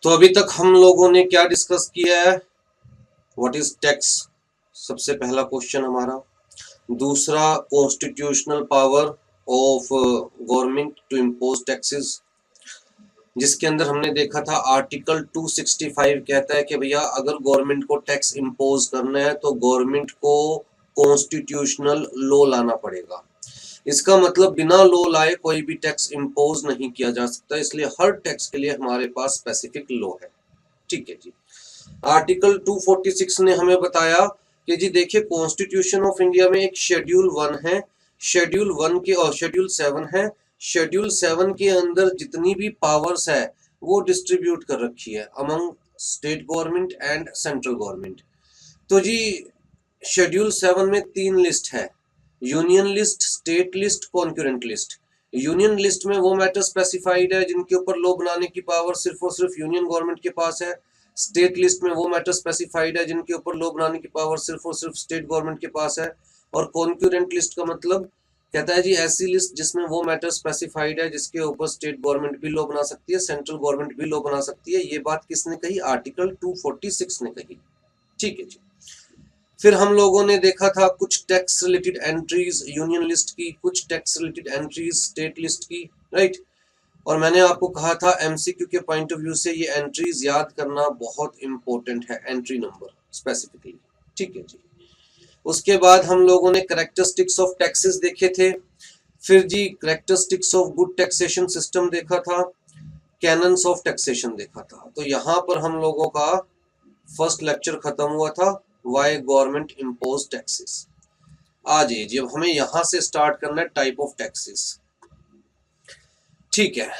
तो अभी तक हम लोगों ने क्या डिस्कस किया है? व्हाट इज टैक्स, सबसे पहला क्वेश्चन हमारा। दूसरा, constitutional power of government to impose taxes, जिसके अंदर हमने देखा था आर्टिकल 265 कहता है कि भैया अगर गवर्नमेंट को टैक्स इम्पोज करना है तो गवर्नमेंट को कॉन्स्टिट्यूशनल लॉ लाना पड़ेगा। इसका मतलब बिना लॉ लाए कोई भी टैक्स इम्पोज नहीं किया जा सकता, इसलिए हर टैक्स के लिए हमारे पास स्पेसिफिक लॉ है। ठीक है जी। आर्टिकल 246 ने हमें बताया कि जी देखिए कॉन्स्टिट्यूशन ऑफ इंडिया में एक शेड्यूल 1 है, शेड्यूल 1 के और शेड्यूल 7 है। शेड्यूल 7 के अंदर जितनी भी पावर्स है वो डिस्ट्रीब्यूट कर रखी है among state government and central government. तो जी शेड्यूल 7 में 3 लिस्ट है, union list, state list, concurrent list. Union list में वो मैटर स्पेसिफाइड है जिनके ऊपर लॉ बनाने की पावर सिर्फ और सिर्फ यूनियन गवर्नमेंट के पास है। स्टेट लिस्ट में वो मैटर स्पेसिफाइड है जिनके ऊपर लॉ बनाने की पावर सिर्फ और सिर्फ स्टेट गवर्नमेंट के पास है। और कॉन्करेंट लिस्ट का मतलब कहता है जी ऐसी लिस्ट जिसमें वो मैटर स्पेसिफाइड है जिसके ऊपर स्टेट गवर्नमेंट भी लॉ बना सकती है, सेंट्रल गवर्नमेंट भी लॉ बना सकती है। ये बात किसने कही? आर्टिकल 246 ने कही। ठीक है जी। फिर हम लोगों ने देखा था कुछ tax related entries union list की, कुछ tax related entries state list की, राइट। और मैंने आपको कहा था एमसीक्यू के पॉइंट ऑफ व्यू से ये एंट्रीज याद करना बहुत इंपॉर्टेंट है, एंट्री नंबर स्पेसिफिकली। ठीक है जी। उसके बाद हम लोगों ने कैरेक्टरिस्टिक्स ऑफ टैक्सेस देखे थे। फिर जी characteristics of good taxation system देखा था, कैनन्स ऑफ टैक्सेशन देखा था। तो यहाँ पर हम लोगों का फर्स्ट लेक्चर खत्म हुआ था, व्हाई गवर्नमेंट इम्पोज टैक्सेस। आ जाइए जी, अब हमें यहां से स्टार्ट करना है टाइप ऑफ टैक्सेस। ठीक है,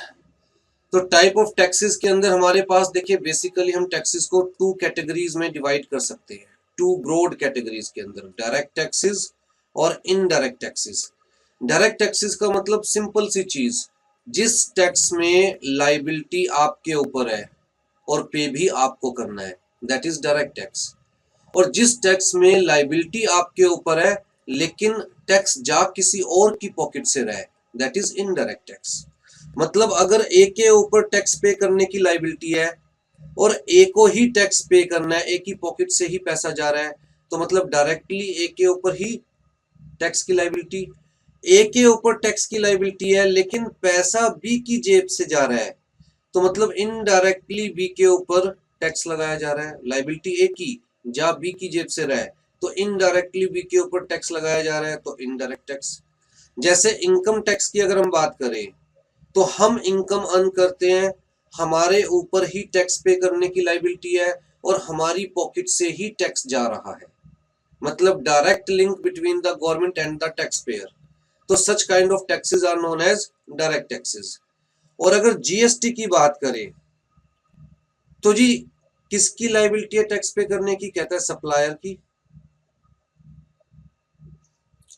तो टाइप ऑफ टैक्सेस के अंदर हमारे पास देखिए बेसिकली हम टैक्सेस को 2 कैटेगरीज में डिवाइड कर सकते हैं, 2 ब्रॉड कैटेगरीज के अंदर, डायरेक्ट टैक्सेस और इनडायरेक्ट टैक्सेस। डायरेक्ट टैक्सेस का मतलब सिंपल सी चीज, जिस टैक्स में लाइबिलिटी आपके ऊपर है और पे भी आपको करना है, दैट इज डायरेक्ट टैक्स। और जिस टैक्स में लाइबिलिटी आपके ऊपर है लेकिन टैक्स जा किसी और की पॉकेट से रहा है, दैट इज इनडायरेक्ट टैक्स। मतलब अगर ए के ऊपर टैक्स पे करने की लाइबिलिटी है और ए को ही टैक्स पे करना है, ए की पॉकेट से ही पैसा जा रहा है, तो मतलब डायरेक्टली ए के ऊपर ही टैक्स की लाइबिलिटी। ए के ऊपर टैक्स की लाइबिलिटी है लेकिन पैसा बी की जेब से जा रहा है, तो मतलब इनडायरेक्टली बी के ऊपर टैक्स लगाया जा रहा है। लाइबिलिटी ए की जा बी की जेब से रहा है तो इनडायरेक्टली बी के ऊपर टैक्स लगाया जा रहा है, तो इनडायरेक्ट टैक्स। जैसे इनकम टैक्स की अगर हम बात करें तो हम इनकम अर्न करते हैं, हमारे ऊपर ही टैक्स पे करने की लाइबिलिटी है और हमारी पॉकेट से ही टैक्स जा रहा है, मतलब direct link between the government and the tax payer. तो such kind of taxes are known as direct taxes. और अगर जीएसटी की बात करें तो जी किसकी लाइबिलिटी है टैक्स पे करने की? कहता है सप्लायर की।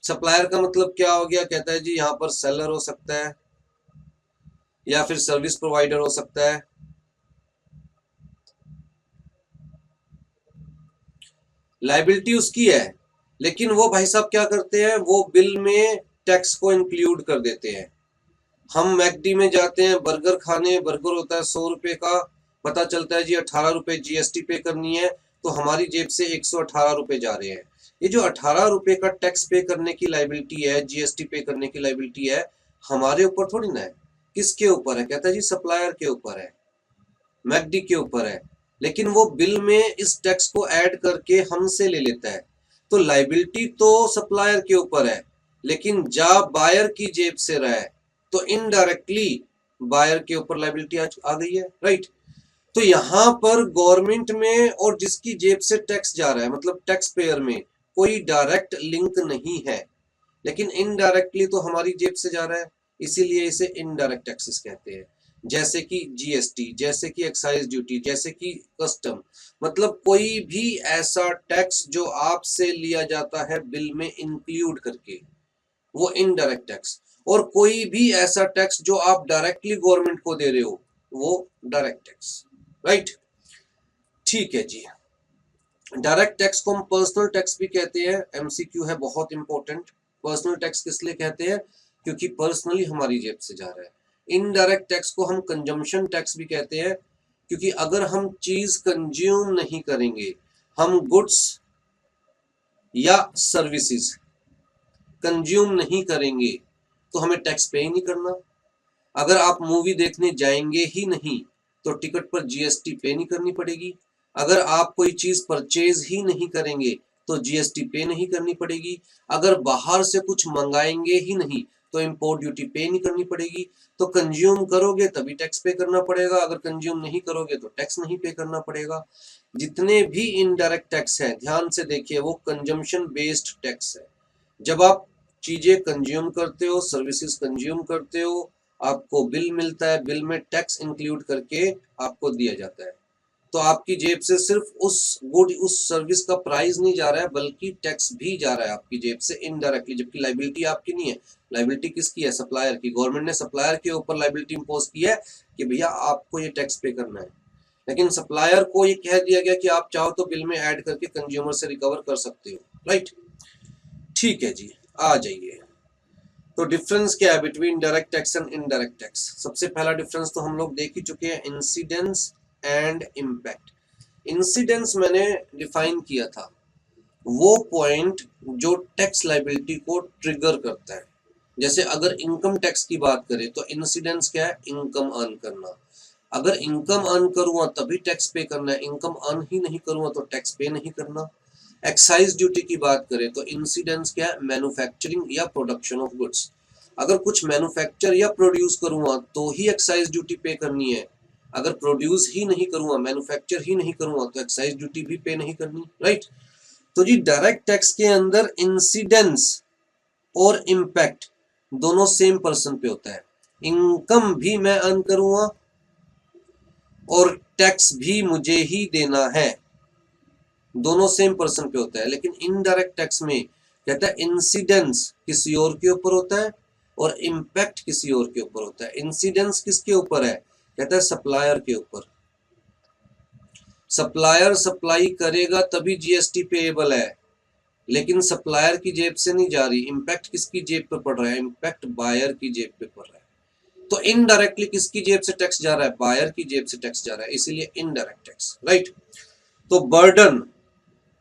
सप्लायर का मतलब क्या हो गया? कहता है जी यहां पर सेलर हो सकता है या फिर सर्विस प्रोवाइडर हो सकता है। लाइबिलिटी उसकी है लेकिन वो भाई साहब क्या करते हैं, वो बिल में टैक्स को इंक्लूड कर देते हैं। हम मैकडी में जाते हैं बर्गर खाने, बर्गर होता है 100 रुपए का, पता चलता है जी 18 रुपए जीएसटी पे करनी है, तो हमारी जेब से 118 रुपए जा रहे हैं। ये जो 18 रुपए का टैक्स पे करने की लाइबिलिटी है, जीएसटी पे करने की लाइबिलिटी है, हमारे ऊपर थोड़ी ना है। किसके ऊपर है? कहता है जी सप्लायर के ऊपर है, मैकडी के ऊपर है, लेकिन वो बिल में इस टैक्स को ऐड करके हमसे ले लेता है। तो लाइबिलिटी तो सप्लायर के ऊपर है लेकिन जा बायर की जेब से रहा है, तो इनडायरेक्टली बायर के ऊपर लाइबिलिटी आ गई है, राइट। तो यहां पर गवर्नमेंट में और जिसकी जेब से टैक्स जा रहा है मतलब टैक्स पेयर में कोई डायरेक्ट लिंक नहीं है, लेकिन इनडायरेक्टली तो हमारी जेब से जा रहा है, इसीलिए इसे इनडायरेक्ट टैक्सेस कहते हैं। जैसे कि जीएसटी, जैसे कि एक्साइज ड्यूटी, जैसे कि कस्टम, मतलब कोई भी ऐसा टैक्स जो आपसे लिया जाता है बिल में इंक्लूड करके, वो इनडायरेक्ट टैक्स। और कोई भी ऐसा टैक्स जो आप डायरेक्टली गवर्नमेंट को दे रहे हो, वो डायरेक्ट टैक्स, राइट। ठीक है जी। डायरेक्ट टैक्स को हम पर्सनल टैक्स भी कहते हैं, एमसीक्यू है बहुत इंपॉर्टेंट। पर्सनल टैक्स किस लिए कहते हैं? क्योंकि पर्सनली हमारी जेब से जा रहा है। इनडायरेक्ट टैक्स को हम कंजम्पशन टैक्स भी कहते हैं, क्योंकि अगर हम चीज कंज्यूम नहीं करेंगे, हम गुड्स या सर्विसेज कंज्यूम नहीं करेंगे तो हमें टैक्स पे ही नहीं करना। अगर आप मूवी देखने जाएंगे ही नहीं तो टिकट पर जीएसटी पे नहीं करनी पड़ेगी। अगर आप कोई चीज परचेज ही नहीं करेंगे तो जीएसटी पे नहीं करनी पड़ेगी। अगर बाहर से कुछ मंगाएंगे ही नहीं तो इंपोर्ट ड्यूटी पे नहीं करनी पड़ेगी। तो कंज्यूम करोगे तभी टैक्स पे करना पड़ेगा, अगर कंज्यूम नहीं करोगे तो टैक्स नहीं पे करना पड़ेगा। जितने भी इनडायरेक्ट टैक्स है, ध्यान से देखिए, वो कंजम्पशन बेस्ड टैक्स है। जब आप चीजें कंज्यूम करते हो, सर्विसेज कंज्यूम करते हो, आपको बिल मिलता है, बिल में टैक्स इंक्लूड करके आपको दिया जाता है। तो आपकी जेब से सिर्फ उस गुड, उस सर्विस का प्राइस नहीं जा रहा है, बल्कि टैक्स भी जा रहा है आपकी जेब से इनडायरेक्टली। जबकि लाइबिलिटी आपकी नहीं है, लाइबिलिटी किसकी है? सप्लायर की। गवर्नमेंट ने सप्लायर के ऊपर लाइबिलिटी इंपोज की है कि भैया आपको ये टैक्स पे करना है, लेकिन सप्लायर को ये कह दिया गया कि आप चाहो तो बिल में ऐड करके कंज्यूमर से रिकवर कर सकते हो। राइट, ठीक है जी, आ जाइए। तो डिफरेंस क्या है between direct tax and indirect tax? सबसे पहला डिफरेंस तो हम लोग देख ही चुके हैं, इंसिडेंस एंड इम्पैक्ट। इंसिडेंस मैंने डिफाइन किया था, वो पॉइंट जो टैक्स लाइबिलिटी को ट्रिगर करता है। जैसे अगर इनकम टैक्स की बात करें तो इंसिडेंस क्या है? इनकम अर्न करना। अगर इनकम अर्न करूंगा तभी टैक्स पे करना है, इनकम अर्न ही नहीं करूंगा तो टैक्स पे नहीं करना। एक्साइज ड्यूटी की बात करें तो इंसिडेंस क्या है? मैन्युफैक्चरिंग या प्रोडक्शन ऑफ गुड्स। अगर कुछ मैन्युफैक्चर या प्रोड्यूस करूंगा तो ही एक्साइज ड्यूटी पे करनी है, अगर प्रोड्यूस ही नहीं करूंगा, मैन्युफैक्चर ही नहीं करूंगा तो एक्साइज ड्यूटी भी पे नहीं करनी। राइट, तो जी डायरेक्ट टैक्स के अंदर इंसिडेंस और इम्पैक्ट दोनों सेम पर्सन पे होता है। इनकम भी मैं अर्न करूंगा और टैक्स भी मुझे ही देना है, दोनों सेम पर्सन पे होता है। लेकिन इनडायरेक्ट टैक्स में कहता है इंसिडेंस किसी और के ऊपर होता है और इम्पैक्ट किसी और के ऊपर होता है। इंसिडेंस किसके ऊपर है? कहता है सप्लायर के ऊपर। सप्लायर सप्लाई करेगा तभी जीएसटी पेएबल है, लेकिन सप्लायर की जेब से नहीं जा रही। इम्पैक्ट किसकी जेब पे पड़ रहा है? इम्पैक्ट बायर की जेब पे पड़ रहा है। तो इनडायरेक्टली किसकी जेब से टैक्स जा रहा है? बायर की जेब से टैक्स जा रहा है, इसीलिए इनडायरेक्ट टैक्स। राइट, तो बर्डन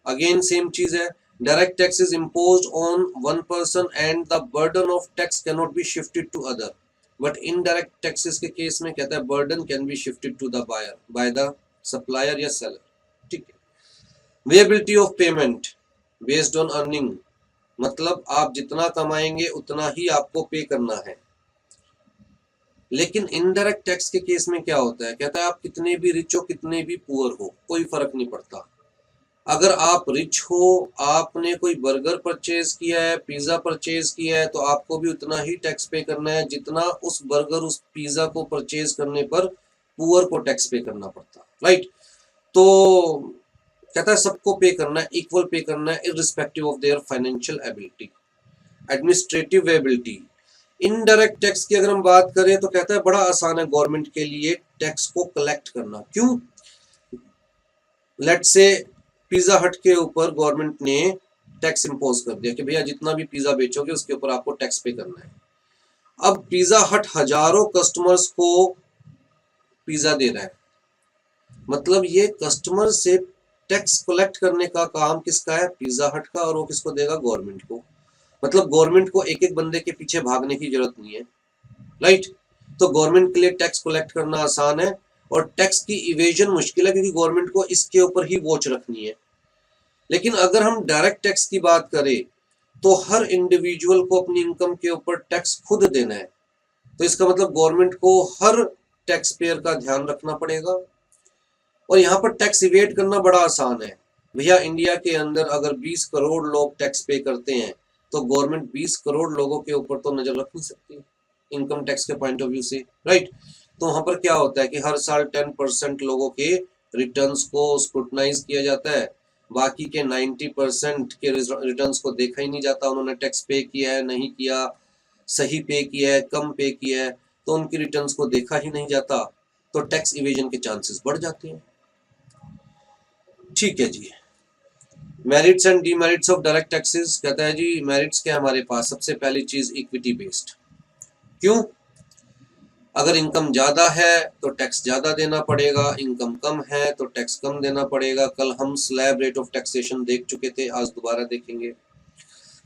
अगेन सेम चीज है। Direct tax is imposed on one person and the burden of tax cannot be shifted to other, but indirect taxes के केस में कहता है burden can be shifted to the buyer by the supplier या seller। ठीक है। Viability of payment based on earning, मतलब आप जितना कमाएंगे उतना ही आपको पे करना है। लेकिन इनडायरेक्ट टैक्स के केस में क्या होता है? कहता है आप कितने भी रिच हो, कितने भी पुअर हो, कोई फर्क नहीं पड़ता। अगर आप रिच हो, आपने कोई बर्गर परचेज किया है, पिज्जा परचेज किया है, तो आपको भी उतना ही टैक्स पे करना है जितना उस बर्गर, उस पिज्जा को परचेज करने पर पुअर को टैक्स पे करना पड़ता। राइट, तो कहता है सबको पे करना है, इक्वल पे करना है, irrespective of their financial ability. Administrative ability, indirect tax की अगर हम बात करें तो कहता है बड़ा आसान है गवर्नमेंट के लिए टैक्स को कलेक्ट करना। क्यों? लेट्स से पिज्जा हट के ऊपर गवर्नमेंट ने टैक्स इंपोज कर दिया कि भैया जितना भी पिज्जा बेचोगे उसके ऊपर आपको टैक्स पे करना है। अब पिज्जा हट हजारों कस्टमर्स को पिज्जा दे रहा है, मतलब ये कस्टमर से टैक्स कलेक्ट करने का काम किसका है? पिज्जा हट का। और वो किसको देगा? गवर्नमेंट को। मतलब गवर्नमेंट को एक एक बंदे के पीछे भागने की जरूरत नहीं है। राइट, तो गवर्नमेंट के लिए टैक्स कलेक्ट करना आसान है और टैक्स की इवेजन मुश्किल है, क्योंकि गवर्नमेंट को इसके ऊपर ही वॉच रखनी है। लेकिन अगर हम डायरेक्ट टैक्स की बात करें तो हर इंडिविजुअल को अपनी इनकम के ऊपर टैक्स खुद देना है। तो इसका मतलब गवर्नमेंट को हर टैक्स पेयर का ध्यान रखना पड़ेगा। और यहाँ पर टैक्स इवेट करना बड़ा आसान है। भैया इंडिया के अंदर अगर 20 करोड़ लोग टैक्स पे करते हैं तो गवर्नमेंट 20 करोड़ लोगों के ऊपर तो नजर रख नहीं सकती इनकम टैक्स के पॉइंट ऑफ व्यू से। राइट, तो वहां पर क्या होता है कि हर साल 10% लोगों के रिटर्न्स को स्क्रूटनाइज किया जाता है, बाकी के 90% के रिटर्न्स को देखा ही नहीं जाता, उन्होंने टैक्स पे किया है नहीं किया, सही पे किया है कम पे किया है, तो उनकी रिटर्न्स को देखा ही नहीं जाता, तो टैक्स इवेजन के चांसेस बढ़ जाते हैं। ठीक है जी। Merits and demerits of direct taxes, कहता है जी मेरिट्स क्या हमारे पास? सबसे पहली चीज इक्विटी बेस्ड। क्यों? अगर इनकम ज्यादा है तो टैक्स ज्यादा देना पड़ेगा, इनकम कम है तो टैक्स कम देना पड़ेगा। कल हम स्लैब रेट ऑफ टैक्सेशन देख चुके थे, आज दोबारा देखेंगे।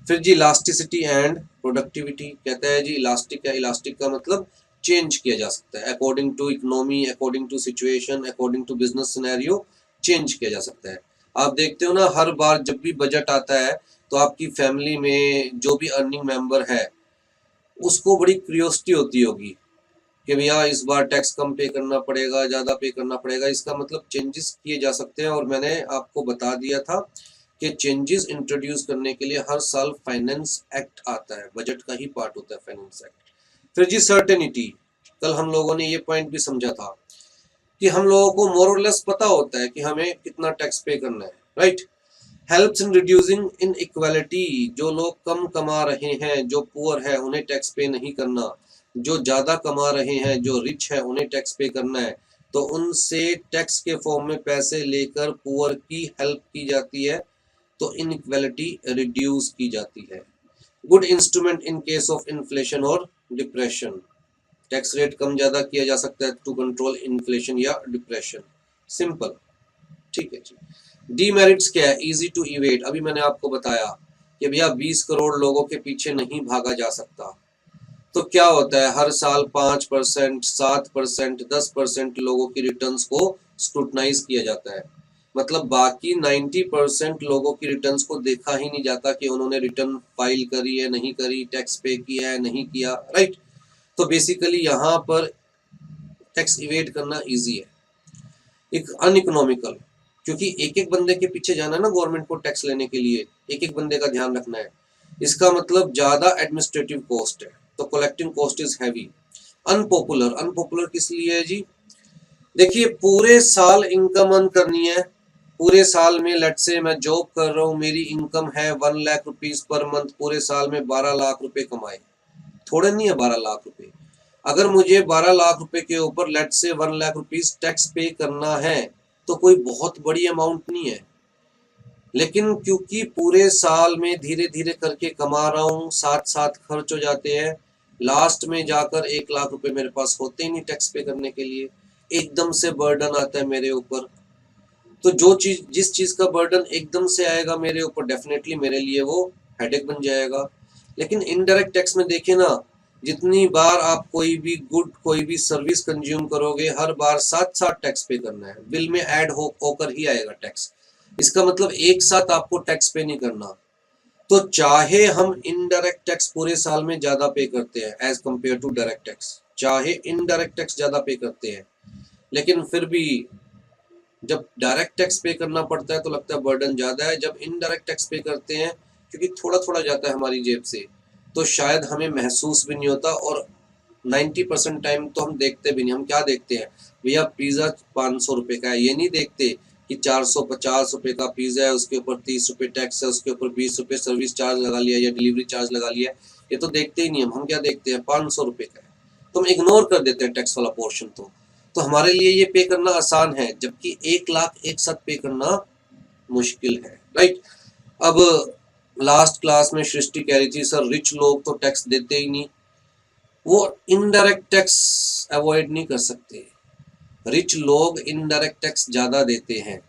फिर जी इलास्टिसिटी एंड प्रोडक्टिविटी, कहता है जी इलास्टिक है, इलास्टिक का मतलब चेंज किया जा सकता है according to economy, according to situation, according to business scenario, change किया जा सकता है। आप देखते हो ना, हर बार जब भी बजट आता है तो आपकी फैमिली में जो भी अर्निंग मेंबर है उसको बड़ी क्यूरियोसिटी होती होगी कि भैया इस बार टैक्स कम पे करना पड़ेगा, ज्यादा पे करना पड़ेगा। इसका मतलब चेंजेस किए जा सकते हैं, और मैंने आपको बता दिया था कि चेंजेस इंट्रोड्यूस करने के लिए हर साल फाइनेंस एक्ट आता है, बजट का ही पार्ट होता है फाइनेंस एक्ट। फिर जी सर्टेनिटी, कल हम लोगों ने ये पॉइंट भी समझा था कि हम लोगों को मोर और लेस पता होता है कि हमें कितना टैक्स पे करना है, right. Helps in reducing inequality, जो लोग कम कमा रहे हैं, जो पुअर है, उन्हें टैक्स पे नहीं करना, जो ज्यादा कमा रहे हैं, जो रिच है, उन्हें टैक्स पे करना है। तो उनसे टैक्स के फॉर्म में पैसे लेकर पुअर की हेल्प की जाती है, तो इनइक्वालिटी रिड्यूस की जाती है। Good instrument in case of inflation और डिप्रेशन, टैक्स रेट कम ज्यादा किया जा सकता है टू कंट्रोल इन्फ्लेशन या डिप्रेशन, सिंपल, ठीक है जी। डीमेरिट्स क्या है, इजी टू इवेट, अभी मैंने आपको बताया कि भैया 20 करोड़ लोगों के पीछे नहीं भागा जा सकता। तो क्या होता है, हर साल 5%, 7%, 10% लोगों की रिटर्न्स को स्क्रूटनाइज किया जाता है। मतलब बाकी 90% लोगों की रिटर्न्स को देखा ही नहीं जाता कि उन्होंने रिटर्न फाइल करी है, नहीं करी, टैक्स पे किया है, नहीं किया, राइट। तो बेसिकली यहाँ पर टैक्स इवेट करना इजी है, एक अनइकोनॉमिकल, क्योंकि एक एक बंदे के पीछे जाना है ना गवर्नमेंट को टैक्स लेने के लिए, एक एक बंदे का ध्यान रखना है। इसका मतलब ज्यादा एडमिनिस्ट्रेटिव कॉस्ट है, तो collecting cost is heavy. Unpopular, unpopular किस लिए है जी, देखिए पूरे साल इनकम अर्न करनी है, पूरे साल में लेट से मैं जॉब कर रहा हूँ, मेरी इनकम है 1 लाख रुपीज पर मंथ, पूरे साल में 12 लाख रुपए कमाए, थोड़े नहीं है 12 लाख रुपए। अगर मुझे 12 लाख रुपए के ऊपर लेट से 1 लाख रुपीज टैक्स पे करना है तो कोई बहुत बड़ी अमाउंट नहीं है, लेकिन क्योंकि पूरे साल में धीरे धीरे करके कमा रहा हूँ, साथ साथ खर्च हो जाते हैं, लास्ट में जाकर 1 लाख रुपए मेरे पास होते ही नहीं टैक्स पे करने के लिए, एकदम से बर्डन आता है मेरे ऊपर। तो जो चीज, जिस चीज का बर्डन एकदम से आएगा मेरे ऊपर, डेफिनेटली मेरे लिए वो हेडेक बन जाएगा। लेकिन इनडायरेक्ट टैक्स में देखें ना, जितनी बार आप कोई भी गुड, कोई भी सर्विस कंज्यूम करोगे, हर बार साथ साथ टैक्स पे करना है, बिल में ऐड होकर ही आएगा टैक्स। इसका मतलब एक साथ आपको टैक्स पे नहीं करना। तो चाहे हम इनडायरेक्ट टैक्स पूरे साल में ज्यादा पे करते हैं as compare to direct tax, चाहे इनडायरेक्ट टैक्स ज्यादा पे करते हैं, लेकिन फिर भी जब डायरेक्ट टैक्स पे करना पड़ता है तो लगता है बर्डन ज्यादा है। जब इनडायरेक्ट टैक्स पे करते हैं, क्योंकि थोड़ा थोड़ा जाता है हमारी जेब से, तो शायद हमें महसूस भी नहीं होता, और 90% टाइम तो हम देखते भी नहीं। हम क्या देखते हैं, भैया पिज्जा 500 रुपए का है, ये नहीं देखते कि 450 रुपए का पिज्जा है, उसके ऊपर 30 रुपए टैक्स है, उसके ऊपर 20 रुपए सर्विस चार्ज लगा लिया या डिलीवरी चार्ज लगा लिया, ये तो देखते ही नहीं। हम क्या देखते हैं, 500 रुपए का है, तो हम इग्नोर कर देते हैं टैक्स वाला पोर्शन। तो हमारे लिए ये पे करना आसान है, जबकि 1 लाख एक साथ पे करना मुश्किल है, राइट। अब लास्ट क्लास में सृष्टि कह रही थी सर रिच लोग तो टैक्स देते ही नहीं, वो इनडायरेक्ट टैक्स अवॉइड नहीं कर सकते, रिच लोग इनडायरेक्ट टैक्स ज्यादा देते हैं,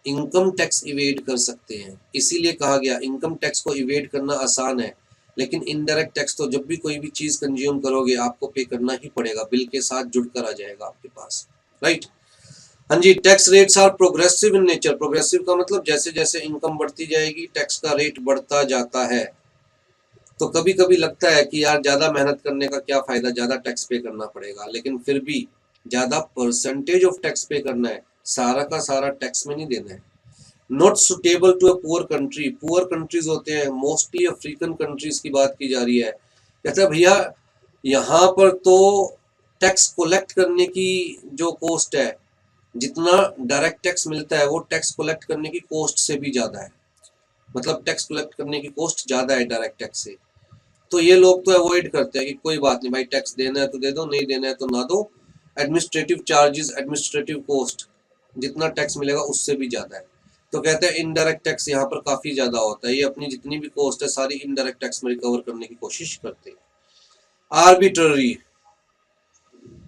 इनकम टैक्स इवेड कर सकते हैं। इसीलिए कहा गया इनकम टैक्स को इवेड करना आसान है, लेकिन इनडायरेक्ट टैक्स तो जब भी कोई भी चीज कंज्यूम करोगे आपको पे करना ही पड़ेगा, बिल के साथ जुड़ कर आ जाएगा आपके पास, राइट। हाँ जी, tax rates are progressive in nature, progressive का मतलब जैसे जैसे इनकम बढ़ती जाएगी टैक्स का रेट बढ़ता जाता है। तो कभी कभी लगता है कि यार ज्यादा मेहनत करने का क्या फायदा, ज्यादा टैक्स पे करना पड़ेगा, लेकिन फिर भी ज्यादा परसेंटेज ऑफ टैक्स पे करना है, सारा का सारा टैक्स में नहीं देना है। Not suitable to a poor country, poor countries होते हैं मोस्टली अफ्रीकन कंट्रीज की बात की जा रही है। कहता है भैया यहाँ पर तो टैक्स कलेक्ट करने की जो कॉस्ट है, जितना डायरेक्ट टैक्स मिलता है वो टैक्स कलेक्ट करने की कॉस्ट से भी ज्यादा है, मतलब टैक्स कलेक्ट करने की कॉस्ट ज्यादा है डायरेक्ट टैक्स से। तो ये लोग तो अवॉइड करते हैं कि कोई बात नहीं भाई, टैक्स देना है तो दे दो, नहीं देना है तो ना दो। एडमिनिस्ट्रेटिव चार्जेस, एडमिनिस्ट्रेटिव कॉस्ट जितना टैक्स मिलेगा उससे भी ज्यादा है। तो कहते हैं इनडायरेक्ट टैक्स यहाँ पर काफी ज्यादा होता है, ये अपनी जितनी भी कॉस्ट है सारी इनडायरेक्ट टैक्स में रिकवर करने की कोशिश करते हैं। आर्बिट्ररी,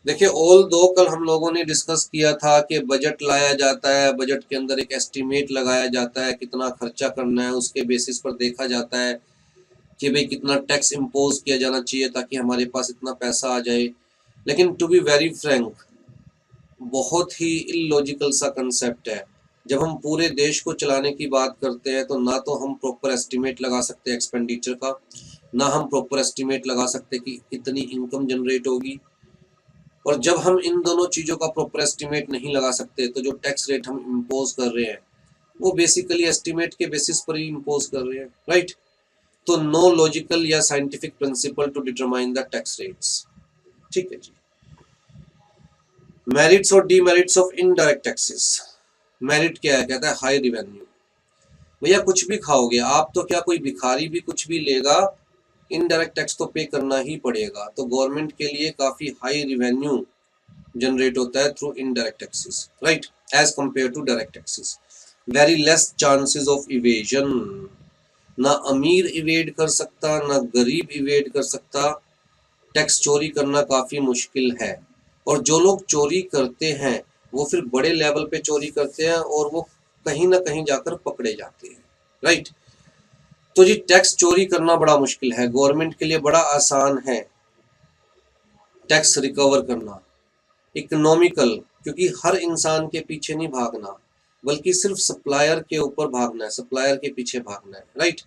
देखिए ऑल दो कल हम लोगों ने डिस्कस किया था कि बजट लाया जाता है, बजट के अंदर एक एस्टीमेट लगाया जाता है कितना खर्चा करना है, उसके बेसिस पर देखा जाता है कि भाई कितना टैक्स इम्पोज किया जाना चाहिए ताकि हमारे पास इतना पैसा आ जाए। लेकिन टू बी वेरी फ्रैंक, बहुत ही इलॉजिकल सा कंसेप्ट है। जब हम पूरे देश को चलाने की बात करते हैं तो ना तो हम प्रॉपर एस्टिमेट लगा सकते हैं एक्सपेंडिचर का, ना हम प्रॉपर एस्टिमेट लगा सकते कि इतनी इनकम जनरेट होगी। और जब हम इन दोनों चीज़ों का प्रॉपर एस्टिमेट नहीं लगा सकते तो जो टैक्स रेट हम इम्पोज कर रहे हैं वो बेसिकली एस्टिमेट के बेसिस पर ही इम्पोज कर रहे हैं, राइट। तो नो लॉजिकल या scientific principle to determine the tax rates. ठीक है जी। मेरिट्स और demerits of indirect taxes. Merit क्या है? कहता है हाई रिवेन्यू। भैया कुछ भी खाओगे आप तो क्या कोई भिखारी भी कुछ भी लेगा, इनडायरेक्ट टैक्स तो पे करना ही पड़ेगा। तो गवर्नमेंट के लिए काफी हाई रिवेन्यू जनरेट होता है through indirect taxes, right, as compare to direct taxes. Very less chances of evasion. ना अमीर इवेड कर सकता ना गरीब इवेड कर सकता। टैक्स चोरी करना काफी मुश्किल है। और जो लोग चोरी करते हैं वो फिर बड़े लेवल पे चोरी करते हैं और वो कहीं ना कहीं जाकर पकड़े जाते हैं, राइट। तो जी टैक्स चोरी करना बड़ा मुश्किल है, गवर्नमेंट के लिए बड़ा आसान है टैक्स रिकवर करना। इकोनॉमिकल, क्योंकि हर इंसान के पीछे नहीं भागना बल्कि सिर्फ सप्लायर के ऊपर भागना है, सप्लायर के पीछे भागना है, right.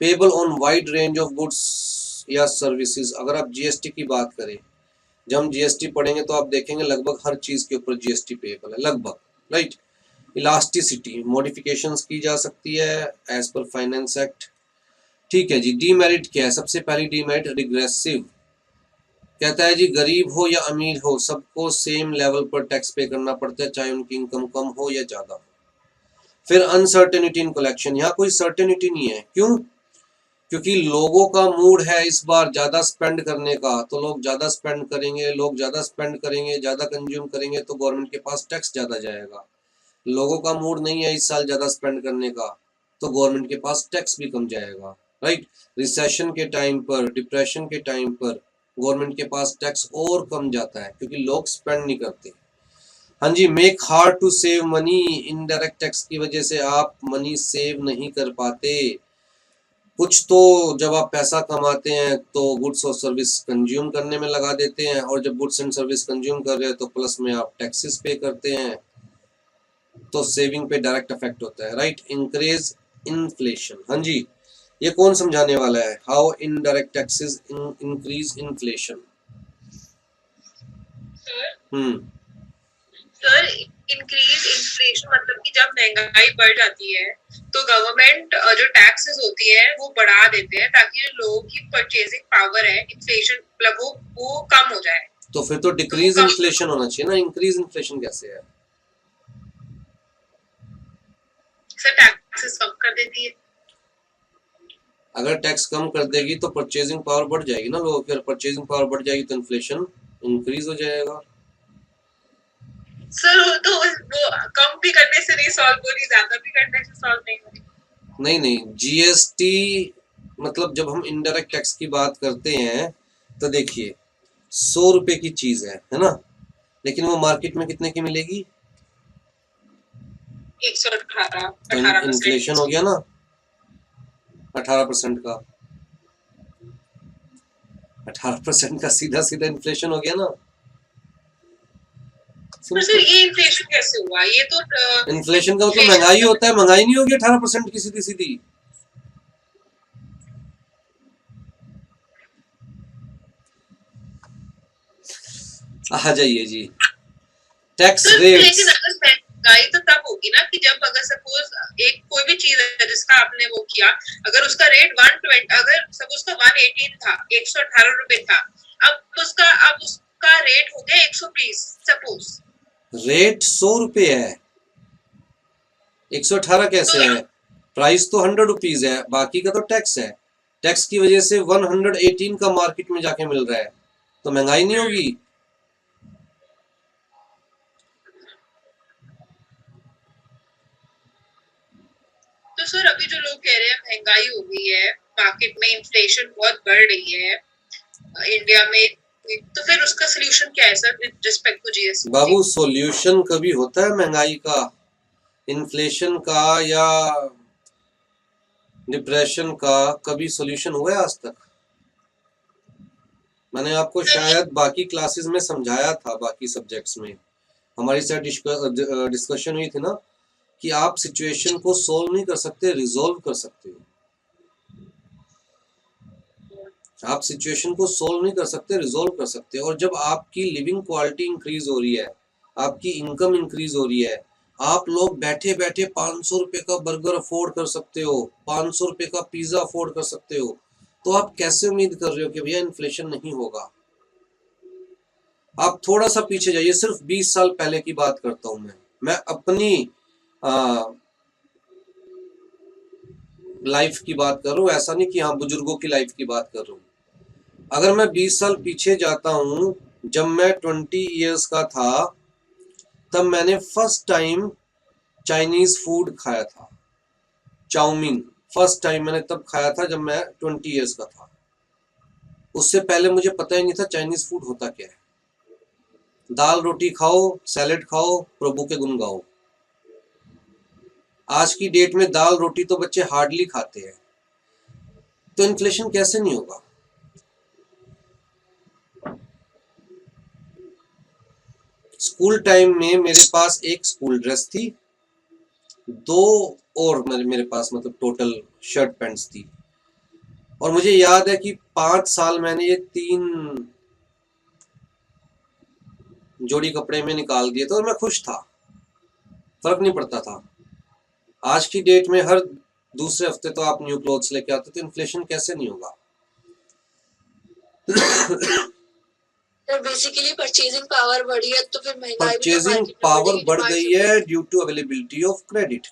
Payable on wide range of goods या सर्विसेज। अगर आप जीएसटी की बात करें, जब हम जीएसटी पढ़ेंगे तो आप देखेंगे लगभग हर चीज के ऊपर जीएसटी पेबल है, लगभग, राइट। इलास्टिसिटी, मॉडिफिकेशंस की जा सकती है एज पर फाइनेंस एक्ट। ठीक है जी। डीमेरिट क्या है? सबसे पहली डीमेरिट रिग्रेसिव। कहता है जी गरीब हो या अमीर हो सबको सेम लेवल पर टैक्स पे करना पड़ता है, चाहे उनकी इनकम कम हो या ज्यादा हो। फिर अनसर्टेनिटी इन कलेक्शन। यहाँ कोई सर्टेनिटी नहीं है। क्यों? क्योंकि लोगों का मूड है इस बार ज्यादा स्पेंड करने का, तो लोग ज्यादा स्पेंड करेंगे, लोग ज्यादा स्पेंड करेंगे, ज्यादा कंज्यूम करेंगे तो गवर्नमेंट के पास टैक्स ज्यादा जाएगा। लोगों का मूड नहीं है इस साल ज्यादा स्पेंड करने का तो गवर्नमेंट के पास टैक्स भी कम जाएगा, राइट। रिसेशन के टाइम पर, डिप्रेशन के टाइम पर गवर्नमेंट के पास टैक्स और कम जाता है क्योंकि लोग स्पेंड नहीं करते। हाँ जी। Make hard to save money. Indirect tax की वजह से आप मनी सेव नहीं कर पाते। कुछ तो जब आप पैसा कमाते हैं तो गुड्स और सर्विस कंज्यूम करने में लगा देते हैं, और जब गुड्स एंड सर्विस कंज्यूम कर रहे हैं तो प्लस में आप टैक्सेस पे करते हैं, तो सेविंग पे डायरेक्ट इफेक्ट होता है, राइट। Increase inflation. हाँ जी। ये कौन समझाने वाला है? How indirect taxes increase inflation. Hmm. Sir increase inflation मतलब कि जब महंगाई बढ़ जाती है तो गवर्नमेंट जो टैक्सेस होती है वो बढ़ा देते हैं ताकि लोगों की परचेजिंग पावर है, इन्फ्लेशन मतलब वो कम हो जाए। तो फिर तो डिक्रीज इन्फ्लेशन होना चाहिए ना, इंक्रीज इन्फ्लेशन कैसे है? सर टैक्सेस कम कर देती है। अगर टैक्स कम कर देगी तो परचेजिंग पावर बढ़ जाएगी ना लोगों की, अगर परचेजिंग पावर बढ़ जाएगी तो इन्फ्लेशन इंक्रीज हो जाएगा। सर वो कम भी करने से नहीं सॉल्व हो रही, ज्यादा भी करने से सॉल्व नहीं हो रही। नहीं नहीं, जीएसटी मतलब जब हम इनडायरेक्ट टैक्स की बात करते हैं तो देखिए 100 रुपए की चीज है ना, लेकिन वो मार्केट में कितने की मिलेगी? 118 तो 18% इन्फ्लेशन हो गया ना 18% का। 18% का सीधा सीधा इन्फ्लेशन हो गया ना। सर ये इन्फ्लेशन कैसे हुआ? ये तो इन्फ्लेशन का मतलब महंगाई होता है, महंगाई नहीं होगी 18% की सीधी सीधी। आ जाइए जी। Tax rates. लेकिन अगर महंगाई तो तब होगी ना कि जब अगर सपोज एक कोई भी चीज है जिसका आपने वो किया, अगर उसका रेट 120, अगर सपोज का 118 था, 118 रुपए था, अब उसका रेट हो गया 120 सपोज। रेट 100 रुपए है, 118 कैसे तो है? प्राइस तो 100 रुपीज है, बाकी का तो टैक्स है। टैक्स की वजह से 118 का मार्केट में जाके मिल रहा है, तो महंगाई नहीं होगी। तो सर अभी जो लोग कह रहे हैं महंगाई हो गई है, मार्केट में इन्फ्लेशन बहुत बढ़ रही है इंडिया में, तो फिर उसका सोल्यूशन क्या है sir with respect to GST? बाबू सॉल्यूशन कभी होता है महंगाई का, इन्फ्लेशन का या डिप्रेशन का? कभी सॉल्यूशन हुआ है आज तक? मैंने आपको शायद बाकी क्लासेस में समझाया था, बाकी सब्जेक्ट्स में हमारी साथ डिस्कशन हुई थी ना कि आप सिचुएशन को सोल्व नहीं कर सकते, रिजोल्व कर सकते हो। आप सिचुएशन को सोल्व नहीं कर सकते, रिजोल्व कर सकते हो। और जब आपकी लिविंग क्वालिटी इंक्रीज हो रही है, आपकी इनकम इंक्रीज हो रही है, आप लोग बैठे बैठे 500 रुपए का बर्गर अफोर्ड कर सकते हो, 500 रुपए का पिज्जा अफोर्ड कर सकते हो, तो आप कैसे उम्मीद कर रहे हो कि भैया इन्फ्लेशन नहीं होगा? आप थोड़ा सा पीछे जाइए, सिर्फ 20 साल पहले की बात करता हूं मैं अपनी लाइफ की बात कर रहा हूँ, ऐसा नहीं कि हाँ बुजुर्गों की लाइफ की बात कर रहा हूँ। अगर मैं 20 साल पीछे जाता हूँ, जब मैं 20 इयर्स का था, तब मैंने फर्स्ट टाइम चाइनीज फूड खाया था, चाउमीन। फर्स्ट टाइम मैंने तब खाया था जब मैं 20 इयर्स का था। उससे पहले मुझे पता ही नहीं था चाइनीज फूड होता क्या है। दाल रोटी खाओ, सैलेड खाओ, प्रभु के गुण गाओ। आज की डेट में दाल रोटी तो बच्चे हार्डली खाते हैं, तो इन्फ्लेशन कैसे नहीं होगा? स्कूल टाइम में मेरे पास एक स्कूल ड्रेस थी, दो और मेरे पास मतलब टोटल शर्ट पैंट्स थी, और मुझे याद है कि 5 साल मैंने ये 3 जोड़ी कपड़े में निकाल दिए थे और मैं खुश था, फर्क नहीं पड़ता था। आज की डेट में हर दूसरे हफ्ते तो आप न्यू क्लोथ्स लेके आते, तो इन्फ्लेशन कैसे नहीं होगा? सर बेसिकली परचेजिंग पावर बढ़ी है तो फिर महंगाई भी तो परचेजिंग मार्केट में पावर बढ़ेगी, बढ़ डिमांड गई है due to availability of credit.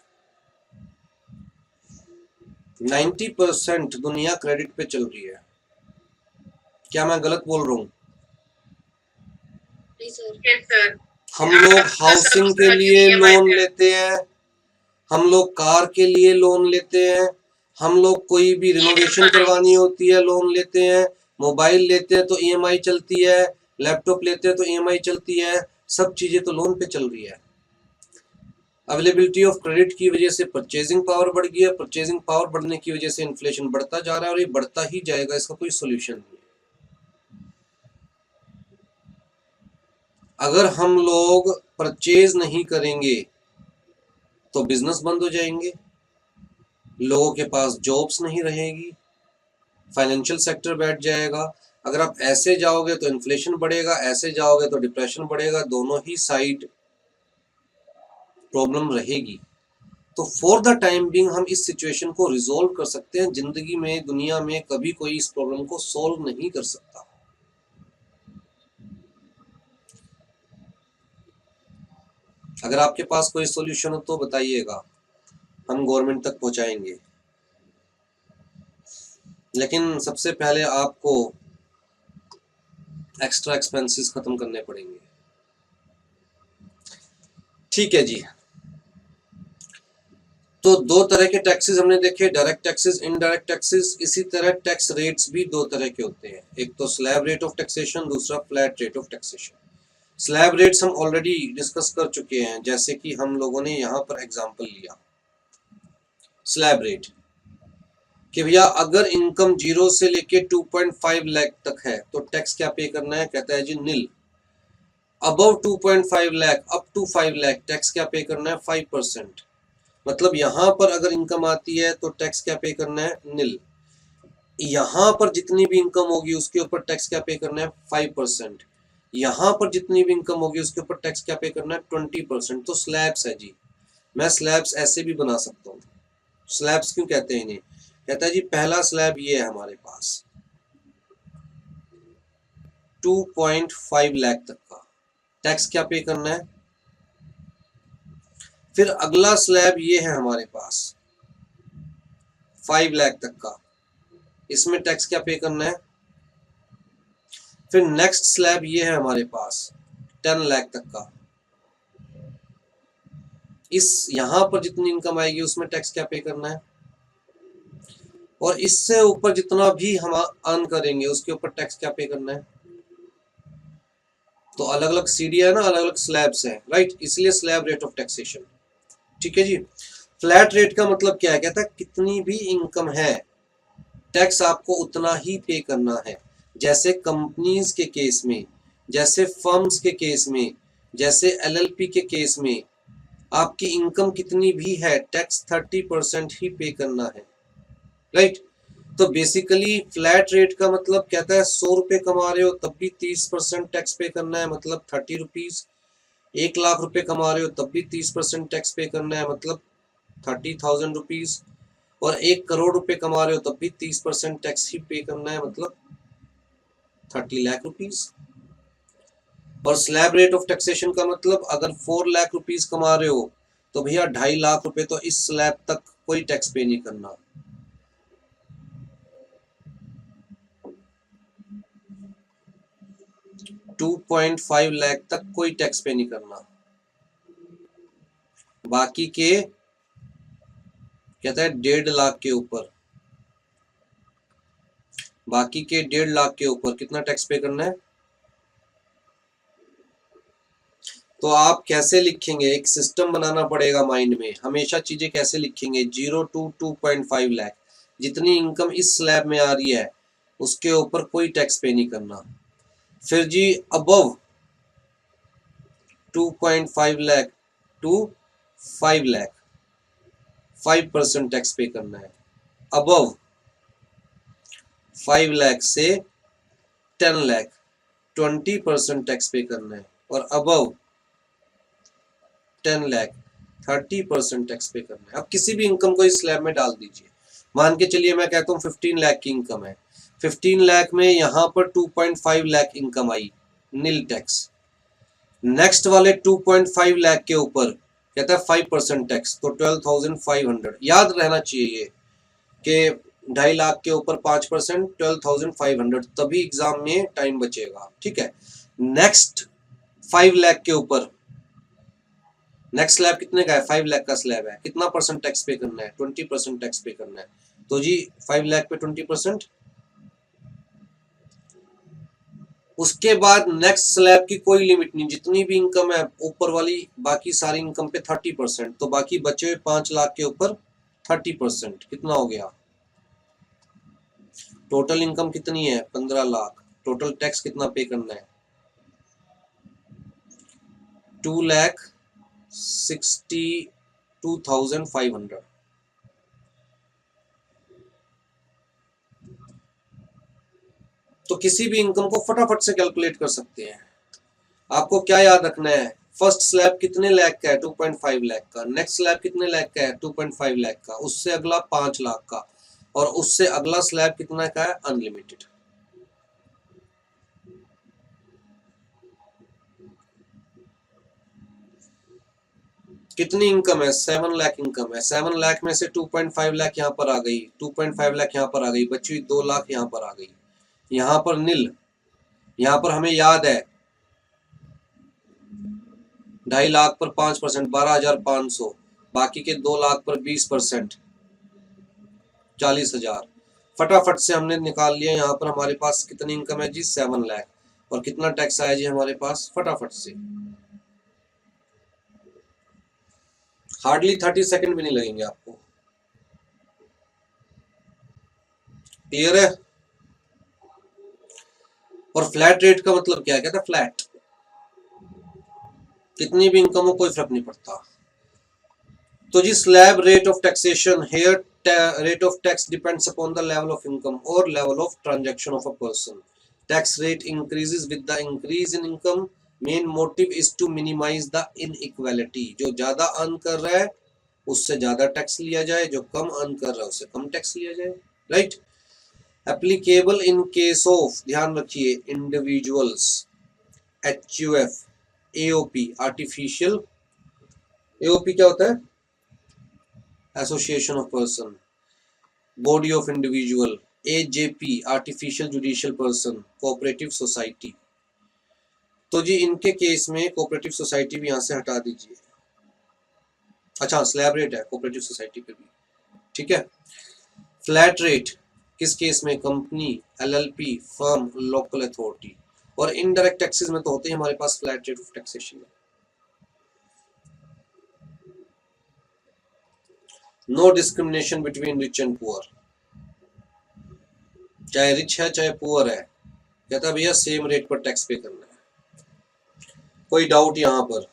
90% दुनिया क्रेडिट पे चल रही है। क्या मैं गलत बोल रहा हूँ? नहीं सर। Yes sir. हम लोग हाउसिंग के लिए लोन लेते हैं, हम लोग कार के लिए लोन लेते हैं, हम लोग कोई भी रिनोवेशन करवानी होती है लोन लेते हैं, मोबाइल लेते हैं तो ईएमआई चलती है, लैपटॉप लेते हैं तो ईएमआई चलती है, सब चीजें तो लोन पे चल रही है। अवेलेबिलिटी ऑफ क्रेडिट की वजह से परचेजिंग पावर बढ़ गई है, परचेजिंग पावर बढ़ने की वजह से इन्फ्लेशन बढ़ता जा रहा है और ये बढ़ता ही जाएगा, इसका कोई सोल्यूशन नहीं है। अगर हम लोग परचेज नहीं करेंगे तो बिजनेस बंद हो जाएंगे, लोगों के पास जॉब्स नहीं रहेगी, फाइनेंशियल सेक्टर बैठ जाएगा। अगर आप ऐसे जाओगे तो इन्फ्लेशन बढ़ेगा, ऐसे जाओगे तो डिप्रेशन बढ़ेगा, दोनों ही साइड प्रॉब्लम रहेगी। तो फॉर द टाइम बिंग हम इस सिचुएशन को रिजोल्व कर सकते हैं। जिंदगी में, दुनिया में कभी कोई इस प्रॉब्लम को सॉल्व नहीं कर सकता। अगर आपके पास कोई सॉल्यूशन हो तो बताइएगा, हम गवर्नमेंट तक पहुंचाएंगे। लेकिन सबसे पहले आपको एक्स्ट्रा एक्सपेंसेस खत्म करने पड़ेंगे। ठीक है जी। तो दो तरह के टैक्सेस हमने देखे, डायरेक्ट टैक्सेस, इनडायरेक्ट टैक्सेस। इसी तरह टैक्स रेट्स भी दो तरह के होते हैं, एक तो स्लैब रेट ऑफ टैक्सेशन, दूसरा flat rate of taxation. Slab rates हम ऑलरेडी डिस्कस कर चुके हैं, जैसे कि हम लोगों ने यहाँ पर एग्जांपल लिया स्लैब रेट कि भैया अगर इनकम 0 से लेके 2.5 लाख तक है तो टैक्स क्या पे करना है? कहता है जी nil. Above 2.5 lakh up to 5 lakh tax क्या पे करना है? 5%। मतलब यहां पर अगर इनकम आती है तो टैक्स क्या पे करना है? नील। यहां पर जितनी भी इनकम होगी उसके ऊपर टैक्स क्या पे करना है? 5%। यहां पर जितनी भी इनकम होगी उसके ऊपर टैक्स क्या पे करना है? 20%। तो स्लैब्स है जी। मैं स्लैब्स ऐसे भी बना सकता हूँ। स्लैब्स क्यों कहते हैं इन्हें? कहता है जी पहला स्लैब ये है हमारे पास 2.5 लाख तक का टैक्स क्या पे करना है। फिर अगला स्लैब ये है हमारे पास 5 लाख तक का, इसमें टैक्स क्या पे करना है। फिर नेक्स्ट स्लैब ये है हमारे पास 10 लाख तक का, इस यहां पर जितनी इनकम आएगी उसमें टैक्स क्या पे करना है। और इससे ऊपर जितना भी हम अर्न करेंगे उसके ऊपर टैक्स क्या पे करना है। तो अलग अलग सीढ़ियां है ना, अलग अलग स्लैब्स हैं, राइट, इसलिए स्लैब रेट ऑफ टैक्सेशन। ठीक है जी। फ्लैट रेट का मतलब क्या है, कहता है कितनी भी इनकम है टैक्स आपको उतना ही पे करना है। जैसे कंपनीज के केस में, जैसे फर्म्स के केस में, जैसे एलएलपी के केस में, आपकी इनकम कितनी भी है टैक्स 30% ही पे करना है, राइट। तो बेसिकली फ्लैट रेट का मतलब कहता है 100 रुपए कमा रहे हो तब भी 30% टैक्स पे करना है, मतलब 30 रुपीज। 1 लाख रुपए कमा रहे हो तब भी 30% टैक्स पे करना है, मतलब 30,000 रुपीज। और 1 करोड़ रुपए कमा रहे हो तब भी 30% टैक्स ही पे करना है, मतलब 30 लाख रुपीज। और स्लैब रेट ऑफ टैक्सेशन का मतलब अगर 4 लाख रुपीज कमा रहे हो तो भैया 2.5 लाख रुपए तो इस स्लैब तक कोई टैक्स पे नहीं करना। 2.5 लाख तक कोई टैक्स पे नहीं करना। बाकी के कहता है 1.5 लाख के ऊपर, बाकी के 1.5 लाख के ऊपर कितना टैक्स पे करना है। तो आप कैसे लिखेंगे, एक सिस्टम बनाना पड़ेगा माइंड में, हमेशा चीजें कैसे लिखेंगे, 0 to 2.5 लाख, जितनी इनकम इस स्लैब में आ रही है उसके ऊपर कोई टैक्स पे नहीं करना। फिर जी above 2.5 lakh to 5 lakh 5% tax pay करना है। अबव 5 लाख से 10 लाख 20% टैक्स पे करना है। और अबव 10 लाख 30% टैक्स पे करना है। अब किसी भी इनकम को इस स्लैब में डाल दीजिए। मान के चलिए मैं कहता हूँ 15 लाख की इनकम है, 15 लाख में यहाँ पर 2.5 लाख इनकम आई, नील टैक्स। नेक्स्ट वाले 2.5 लाख के ऊपर कहता है 5% टैक्स, तो 12,500। याद रहना चाहिए कि 2.5 लाख के ऊपर 5%, 12,500, तभी एग्जाम में टाइम बचेगा। ठीक है। नेक्स्ट 5 लाख के ऊपर, नेक्स्ट स्लैब कितने का है, 5 लाख का स्लैब है, कितना परसेंट टैक्स पे करना है, 20% टैक्स पे करना है। तो जी 5 लाख पे 20%। उसके बाद नेक्स्ट स्लैब की कोई लिमिट नहीं, जितनी भी इनकम है ऊपर वाली बाकी सारी इनकम पे 30%, तो बाकी बचे हुए 5 लाख के ऊपर 30%, कितना हो गया। टोटल इनकम कितनी है, 15 लाख। टोटल टैक्स कितना पे करना है, 2,62,500। तो किसी भी इनकम को फटाफट से कैलकुलेट कर सकते हैं। आपको क्या याद रखना है, फर्स्ट स्लैब कितने लाख का है, 2.5 लाख का। नेक्स्ट स्लैब कितने लाख का है, 2.5 लाख का। उससे अगला 5 लाख का। और उससे अगला स्लैब कितना का है, अनलिमिटेड। कितनी इनकम है, 7 लाख इनकम है। 7 लाख में से 2.5 लाख यहाँ पर आ गई, 2.5 लाख यहाँ पर आ गई, बची 2 लाख यहाँ पर आ गई। यहाँ पर नील, यहाँ पर हमें याद है 2.5 लाख पर 5%, 12,500। बाकी के 2 लाख पर 20%, 40,000। फटाफट से हमने निकाल लिया। यहाँ पर हमारे पास कितनी इनकम है जी, 7 लाख। और कितना टैक्स आया जी हमारे पास, फटाफट से, हार्डली 30 सेकंड भी नहीं लगेंगे आपको। क्लियर है। और फ्लैट रेट का मतलब क्या है, कहता है फ्लैट, कितनी भी इनकम हो कोई फर्क नहीं पड़ता। तो जी slab rate of taxation, higher rate of tax depends upon the level of income or level of transaction of a person. Tax rate increases with the increase in income. Main motive is to minimize the inequality. जो ज्यादा earn कर रहा है उससे ज्यादा tax लिया जाए, जो कम अर्न कर रहा है उससे कम टैक्स लिया जाए, right. Applicable in case of, ध्यान रखिए, individuals, HUF, AOP, artificial, AOP क्या होता है, association of person, body of individual, AJP, artificial judicial person, cooperative society. तो जी इनके केस में कोऑपरेटिव सोसाइटी भी यहां से हटा दीजिए। अच्छा स्लैब रेट है कोऑपरेटिव सोसाइटी पे भी, ठीक है। फ्लैट रेट किस केस में, company, LLP, firm, local authority. और इनडायरेक्ट टैक्सेस में तो होते ही हमारे पास फ्लैट रेट ऑफ टैक्सेशन है। No discrimination between rich and poor, चाहे रिच है चाहे पुअर है, कहता है भैया सेम रेट पर टैक्स पे करना है। कोई डाउट यहां पर?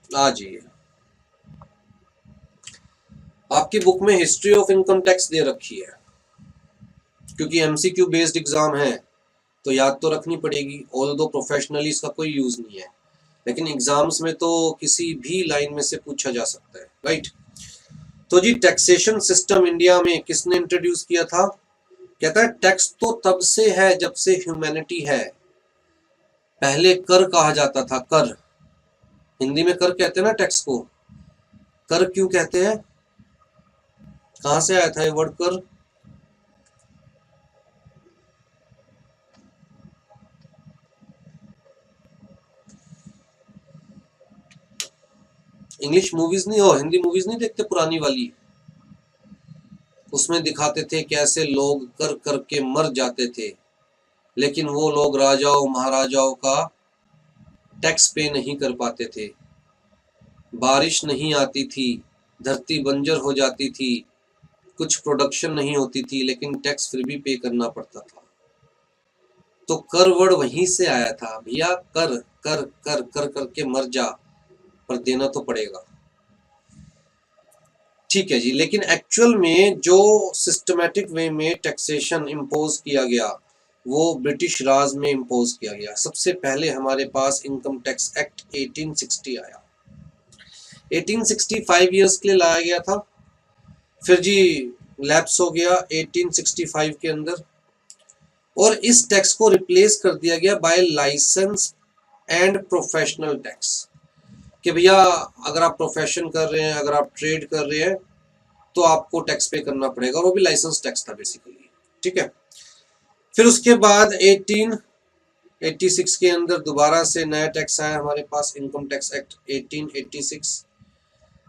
आ जाइए, आपकी बुक में हिस्ट्री ऑफ इनकम टैक्स दे रखी है, क्योंकि एमसीक्यू बेस्ड एग्जाम है तो याद तो रखनी पड़ेगी। ऑल्दो प्रोफेशनली इसका कोई यूज नहीं है, लेकिन एग्जाम्स में तो किसी भी लाइन में से पूछा जा सकता है, राइट। तो जी टैक्सेशन सिस्टम इंडिया में किसने इंट्रोड्यूस किया था? कहता है टैक्स तो तब से है जब से ह्यूमैनिटी है। पहले कर कहा जाता था, कर, हिंदी में कर कहते हैं ना टैक्स को। कर क्यों कहते हैं? कहां से आया था ये वर्ड कर? इंग्लिश मूवीज नहीं हो, हिंदी मूवीज नहीं देखते पुरानी वाली, उसमें दिखाते थे कैसे लोग कर करके मर जाते थे, लेकिन वो लोग राजाओं महाराजाओं का टैक्स पे नहीं कर पाते थे। बारिश नहीं आती थी, धरती बंजर हो जाती थी, कुछ प्रोडक्शन नहीं होती थी, लेकिन टैक्स फिर भी पे करना पड़ता था। तो कर वर्ड वहीं से आया था भैया, कर कर कर कर करके मर जा, पर देना तो पड़ेगा। ठीक है जी, लेकिन एक्चुअल में जो सिस्टमैटिक वे में टैक्सेशन इम्पोज किया गया वो ब्रिटिश राज में इम्पोज किया गया। सबसे पहले हमारे पास इनकम टैक्स एक्ट 1860 आया, 1865 ईयर्स के लिए लाया गया था, फिर जी लैप्स हो गया 1865 के अंदर, और इस टैक्स को रिप्लेस कर दिया गया by licence and professional tax, कि भैया अगर आप प्रोफेशन कर रहे हैं, अगर आप ट्रेड कर रहे हैं तो आपको टैक्स पे करना पड़ेगा, और वो भी लाइसेंस टैक्स था बेसिकली, ठीक है। फिर उसके बाद 1886 के अंदर दोबारा से नया टैक्स आया हमारे पास, इनकम टैक्स एक्ट 1886।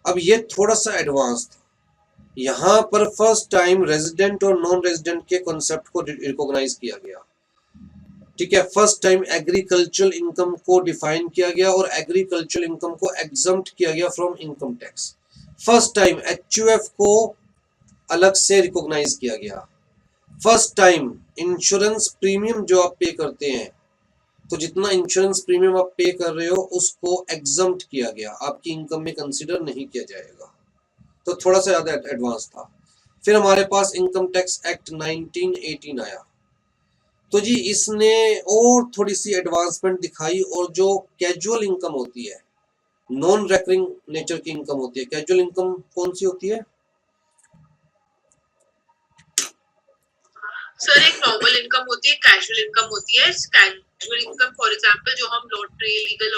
अब ये थोड़ा सा एडवांस था, यहाँ पर फर्स्ट टाइम रेजिडेंट और नॉन रेजिडेंट के कॉन्सेप्ट को रिकॉग्नाइज किया गया, ठीक है। फर्स्ट टाइम एग्रीकल्चरल इनकम को डिफाइन किया गया और एग्रीकल्चरल इनकम को एग्जम्प्ट किया गया from income tax. First time HUF को अलग से रिकॉग्नाइज किया गया। फर्स्ट टाइम इंश्योरेंस प्रीमियम जो आप पे करते हैं, तो जितना इंश्योरेंस प्रीमियम आप पे कर रहे हो उसको एग्जम्प्ट किया गया, आपकी इनकम में कंसीडर नहीं किया जाएगा, तो थोड़ा सा ज्यादा एडवांस था। फिर हमारे पास इनकम टैक्स एक्ट 1918 आया, तो जी इसने और थोड़ी सी एडवांसमेंट दिखाई, और जो कैजुअल इनकम होती है, नॉन रेकरिंग नेचर की इनकम होती है। कैजुअल इनकम कौन सी होती है? सर एक नॉर्मल इनकम होती है, कैजुअल इनकम होती है। कैजुअल इनकम फॉर एग्जांपल जो हम लॉटरी लीगली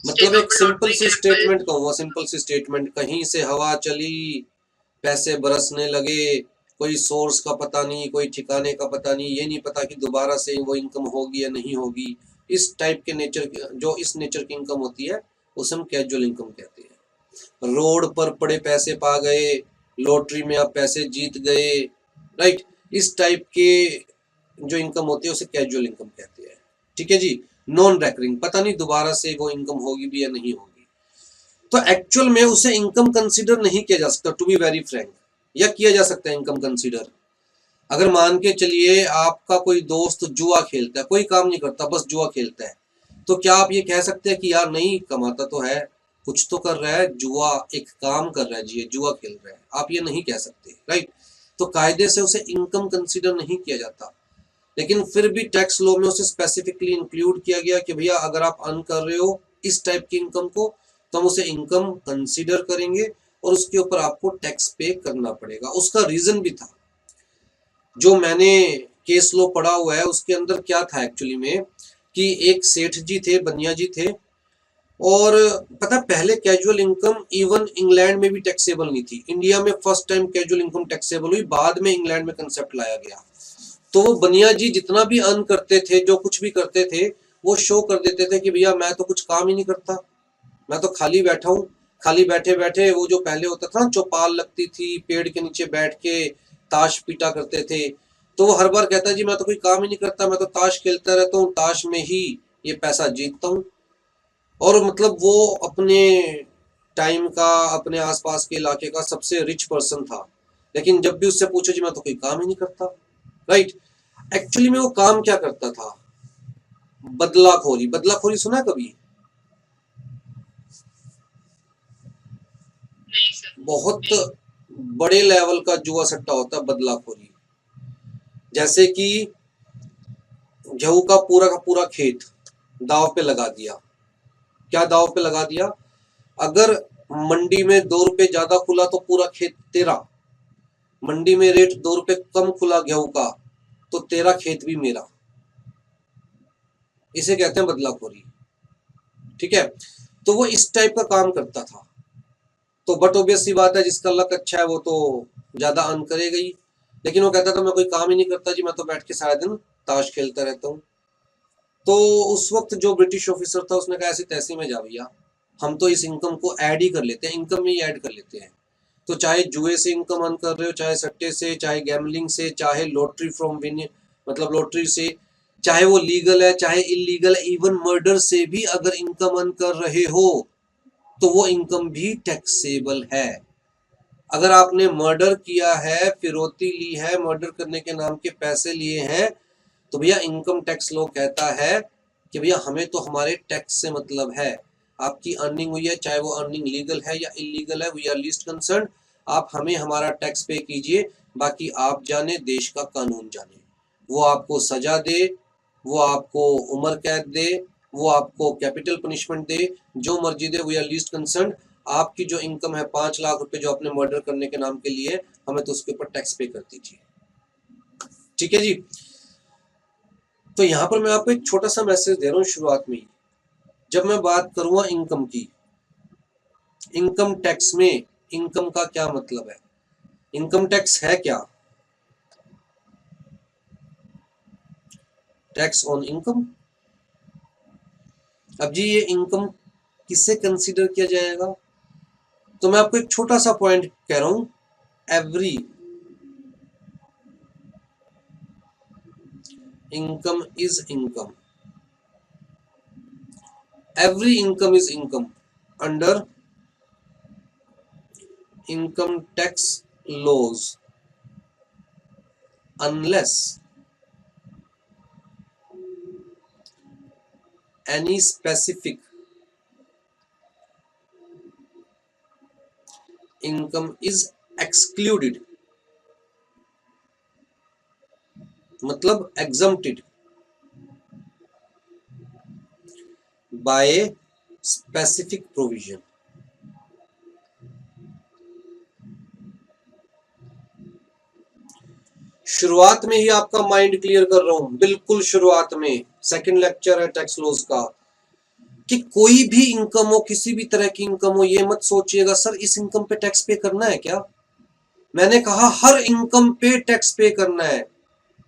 मतलब एक सिंपल सी स्टेटमेंट कहूँगा, सिंपल सी स्टेटमेंट, कहीं से हवा चली, पैसे बरसने लगे, कोई सोर्स का पता नहीं, कोई ठिकाने का पता नहीं, ये नहीं पता कि दोबारा से वो इनकम होगी या नहीं होगी, इस टाइप के नेचर, जो इस नेचर की इनकम होती है उसे हम कैजुअल इनकम कहते हैं। रोड पर पड़े पैसे पा गए, लॉटरी में आप पैसे जीत गए, राइट, इस टाइप के जो इनकम होती है उसे कैजुअल इनकम कहते हैं, ठीक है जी। नॉन रेकरिंग, पता नहीं दोबारा से वो इनकम होगी भी या नहीं होगी, तो एक्चुअल में उसे इनकम कंसीडर नहीं किया जा सकता, टू बी वेरी फ्रैंक। या किया जा सकता है इनकम कंसीडर, अगर मान के चलिए आपका कोई दोस्त जुआ खेलता है, कोई काम नहीं करता बस जुआ खेलता है, तो क्या आप ये कह सकते हैं कि यार नहीं कमाता तो है, कुछ तो कर रहा है, जुआ एक काम कर रहा है जी, जुआ खेल रहा है, आप ये नहीं कह सकते, राइट। तो कायदे से उसे इनकम कंसीडर नहीं किया जाता, लेकिन फिर भी टैक्स लॉ में उसे स्पेसिफिकली इंक्लूड किया गया कि भैया अगर आप अर्न कर रहे हो इस टाइप की इनकम को, तो हम उसे इनकम कंसीडर करेंगे और उसके ऊपर आपको टैक्स पे करना पड़ेगा। उसका रीजन भी था, जो मैंने केस लॉ पढ़ा हुआ है उसके अंदर क्या था एक्चुअली में, कि एक सेठ जी थे, बनिया जी थे, और पता पहले कैजुअल इनकम इवन इंग्लैंड में भी टैक्सेबल नहीं थी, इंडिया में first time casual income taxable हुई, बाद में इंग्लैंड में कंसेप्ट लाया गया। तो वो बनिया जी जितना भी अर्न करते थे, जो कुछ भी करते थे, वो शो कर देते थे कि भैया मैं तो कुछ काम ही नहीं करता, मैं तो खाली बैठा हूँ, खाली बैठे बैठे वो जो पहले होता था ना, चौपाल लगती थी, पेड़ के नीचे बैठ के ताश पीटा करते थे, तो वो हर बार कहता है जी मैं तो कोई काम ही नहीं करता, मैं तो ताश खेलता रहता हूँ, ताश में ही ये पैसा जीतता हूँ। और मतलब वो अपने टाइम का, अपने आसपास के इलाके का सबसे रिच पर्सन था, लेकिन जब भी उससे पूछो जी मैं तो कोई काम ही नहीं करता, राइट। एक्चुअली में वो काम क्या करता था? बदलाखोरी। बदलाखोरी सुना है कभी? नहीं सर। बहुत बड़े लेवल का जुआ सट्टा होता है बदलाखोरी। जैसे कि गेहूं का पूरा खेत दांव पे लगा दिया। क्या दांव पे लगा दिया? अगर मंडी में 2 रुपए ज्यादा खुला तो पूरा खेत तेरा, मंडी में रेट 2 रुपए कम खुला गेहूं का तो तेरा खेत भी मेरा। इसे कहते हैं बदलाखोरी, ठीक है। तो वो इस टाइप का काम करता था। तो बट ऑब्वियस सी बात है, जिसका लक अच्छा है वो तो ज्यादा अर्न करेगा ही, लेकिन वो कहता था मैं कोई काम ही नहीं करता जी, मैं तो बैठ के सारा दिन ताश खेलता रहता हूँ। तो उस वक्त जो ब्रिटिश ऑफिसर था उसने कहा ऐसी तैसी में जा भैया, हम तो इस इनकम को ऐड ही कर लेते हैं, इनकम में ही ऐड कर लेते हैं। तो चाहे जुए से इनकम अर्न कर रहे हो, चाहे सट्टे से, चाहे गैमलिंग से, चाहे लॉटरी फ्रॉम विन, मतलब लॉटरी से, चाहे वो लीगल है चाहे इलीगल है, इवन मर्डर से भी अगर इनकम अर्न कर रहे हो तो वो इनकम भी टैक्सेबल है। अगर आपने मर्डर किया है, फिरौती ली है, मर्डर करने के नाम के पैसे लिए हैं, तो भैया इनकम टैक्स लॉ कहता है कि भैया हमें तो हमारे टैक्स से मतलब है। आपकी अर्निंग हुई है, चाहे वो अर्निंग लीगल है या इलीगल है, वी आर लीस्ट कंसर्न, आप हमें हमारा टैक्स पे कीजिए, बाकी आप जाने, देश का कानून जाने। वो आपको सजा दे, वो आपको उम्र कैद दे, वो आपको कैपिटल पनिशमेंट दे, जो मर्जी दे, वी आर लीस्ट कंसर्न। आपकी जो इनकम है 5 लाख रुपए जो आपने मर्डर करने के नाम के लिए, हमें तो उसके ऊपर टैक्स पे कर दीजिए, ठीक है जी। तो यहाँ पर मैं आपको एक छोटा सा मैसेज दे रहा हूँ शुरुआत में ही। जब मैं बात करूंगा इनकम की, इनकम टैक्स में इनकम का क्या मतलब है, इनकम टैक्स है क्या? Tax on income. अब जी ये इनकम किससे कंसीडर किया जाएगा? तो मैं आपको एक छोटा सा पॉइंट कह रहा हूं, every income is income, every income is income under income tax laws unless any specific income is excluded, मतलब exempted by a specific provision। शुरुआत में ही आपका माइंड क्लियर कर रहा हूं, बिल्कुल शुरुआत में, सेकंड लेक्चर है टैक्स लॉज का, कि कोई भी इनकम हो, किसी भी तरह की इनकम हो, ये मत सोचिएगा सर इस इनकम पे टैक्स पे करना है क्या। मैंने कहा हर इनकम पे टैक्स पे करना है,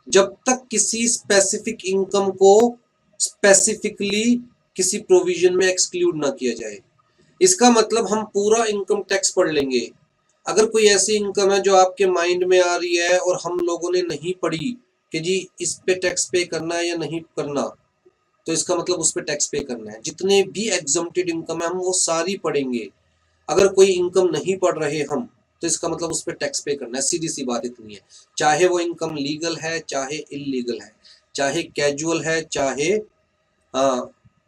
जब तक किसी स्पेसिफिक इनकम को स्पेसिफिकली किसी प्रोविजन में एक्सक्लूड ना किया जाए। इसका मतलब हम पूरा इनकम टैक्स पढ़ लेंगे। अगर कोई ऐसी इनकम है जो आपके माइंड में आ रही है और हम लोगों ने नहीं पढ़ी कि जी इस पे टैक्स पे करना है या नहीं करना, तो इसका मतलब उस पे टैक्स पे करना है। जितने भी एग्जम्प्टेड इनकम है हम वो सारी पढ़ेंगे। अगर कोई इनकम नहीं पढ़ रहे हम, तो इसका मतलब उस पर टैक्स पे करना है, सीधी सी बात इतनी है। चाहे वो इनकम लीगल है चाहे इलीगल है, चाहे कैजुअल है चाहे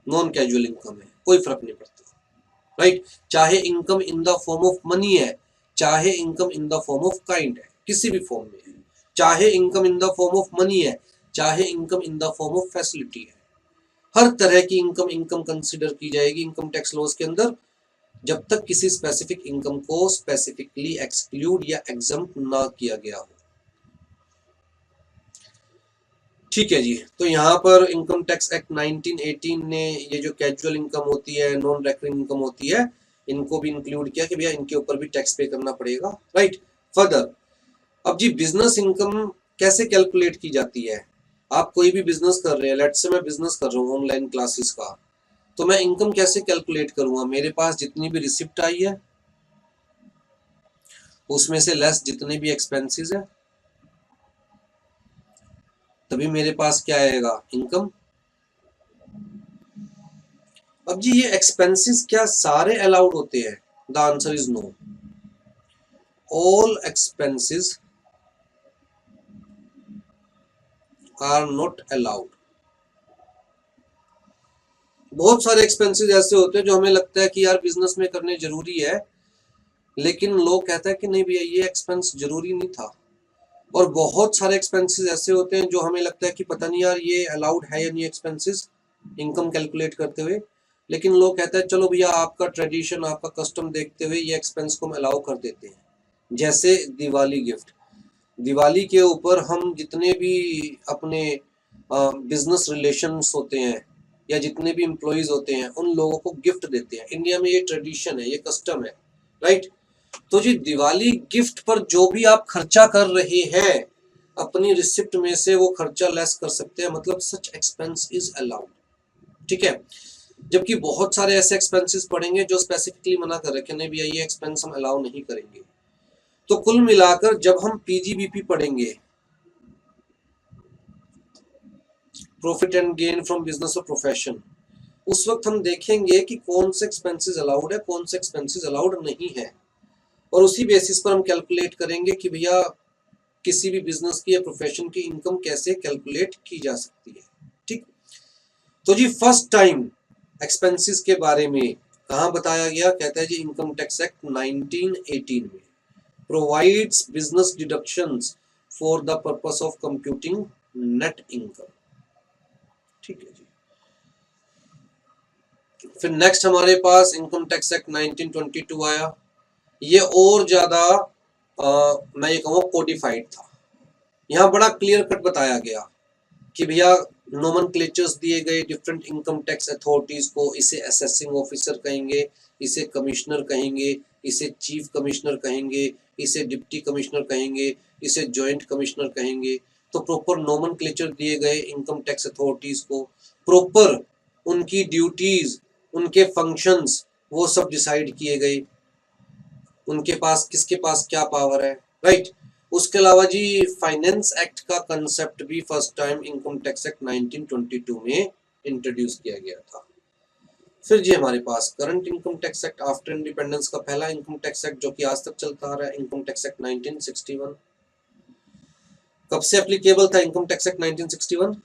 नॉन कैजुअल इनकम है, कोई फर्क नहीं पड़ता, राइट। चाहे income in the form of money है, चाहे income in the form of kind है, किसी भी फॉर्म में है, चाहे income in the form of money है, चाहे income in the form of facility है, हर तरह की इनकम कंसिडर की जाएगी इनकम टैक्स लॉज के अंदर, जब तक किसी स्पेसिफिक इनकम को स्पेसिफिकली एक्सक्लूड या एग्जम्प्ट ना किया गया हो। ठीक है जी। तो यहाँ पर इनकम टैक्स एक्ट 1918 ने ये जो कैजुअल इनकम होती है, नॉन रेकरिंग इनकम होती है, इनको भी इंक्लूड किया कि भैया इनके ऊपर भी टैक्स पे करना पड़ेगा, राइट। फर्दर, अब जी बिजनेस इनकम कैसे कैलकुलेट की जाती है? आप कोई भी बिजनेस कर रहे हैं, लेट्स से मैं बिजनेस कर रहा हूँ ऑनलाइन क्लासेस का, तो मैं इनकम कैसे कैलकुलेट करूंगा? मेरे पास जितनी भी रिसिप्ट आई है उसमें से लेस जितने भी एक्सपेंसेस है, तभी मेरे पास क्या आएगा? इनकम। अब जी ये एक्सपेंसेस क्या सारे अलाउड होते हैं? The answer is no. All expenses are not allowed. बहुत सारे एक्सपेंसेस ऐसे होते हैं जो हमें लगता है कि यार बिजनेस में करने जरूरी है, लेकिन लोग कहते हैं कि नहीं भैया ये एक्सपेंस जरूरी नहीं था। और बहुत सारे एक्सपेंसेस ऐसे होते हैं जो हमें लगता है कि पता नहीं यार ये अलाउड है या नहीं एक्सपेंसेस इनकम कैलकुलेट करते हुए, लेकिन लोग कहते हैं चलो भैया आपका ट्रेडिशन आपका कस्टम देखते हुए ये एक्सपेंस को हम अलाउ कर देते हैं। जैसे दिवाली गिफ्ट, दिवाली के ऊपर हम जितने भी अपने बिजनेस रिलेशंस होते हैं या जितने भी एम्प्लॉइज होते हैं उन लोगों को गिफ्ट देते हैं। इंडिया में ये ट्रेडिशन है, ये कस्टम है, राइट। तो जी दिवाली गिफ्ट पर जो भी आप खर्चा कर रहे हैं अपनी रिसिप्ट में से वो खर्चा लेस कर सकते हैं, मतलब सच एक्सपेंस इज अलाउड, ठीक है। जबकि बहुत सारे ऐसे एक्सपेंसेस पड़ेंगे जो स्पेसिफिकली मना कर रखे नहीं भैया ये एक्सपेंस हम अलाउ नहीं करेंगे। तो कुल मिलाकर जब हम पीजीबीपी पढ़ेंगे, profit and gain from business और प्रोफेशन, उस वक्त हम देखेंगे कि कौन से एक्सपेंसेस अलाउड है कौन से एक्सपेंसेस अलाउड नहीं है, और उसी बेसिस पर हम कैलकुलेट करेंगे कि भैया किसी भी बिजनेस की या प्रोफेशन की इनकम कैसे कैलकुलेट की जा सकती है, ठीक। तो जी फर्स्ट टाइम एक्सपेंसेस के बारे में कहाँ बताया गया? कहता है जी इनकम टैक्स एक्ट 1918 में provides business deductions for the purpose of computing net income, ठीक है जी। फिर नेक्स्ट हमारे पास इनकम टैक्स एक्ट 1922 आया। ये और ज्यादा मैं ये कहूँगा कोडिफाइड था। यहाँ बड़ा क्लियर कट बताया गया कि भैया नोमेनक्लेचर्स दिए गए डिफरेंट इनकम टैक्स अथॉरिटीज को, इसे असेसिंग ऑफिसर कहेंगे, इसे कमिश्नर कहेंगे, इसे चीफ कमिश्नर कहेंगे, इसे डिप्टी कमिश्नर कहेंगे, इसे जॉइंट कमिश्नर कहेंगे। तो प्रॉपर नोमेनक्लेचर दिए गए इनकम टैक्स अथॉरिटीज को, प्रॉपर उनकी ड्यूटीज उनके फंक्शंस वो सब डिसाइड किए गए, उनके पास किसके पास क्या पावर है, राइट। उसके अलावा जी फाइनेंस एक्ट का कंसेप्ट भी first time income tax act 1922 में इंट्रोड्यूस किया गया था। फिर जी हमारे पास current income tax act after independence का पहला इनकम टैक्स एक्ट जो कि आज तक चलता आ रहा है, इनकम टैक्स एक्ट 1961। कब से एप्लीकेबल था इनकम टैक्स एक्ट 1961?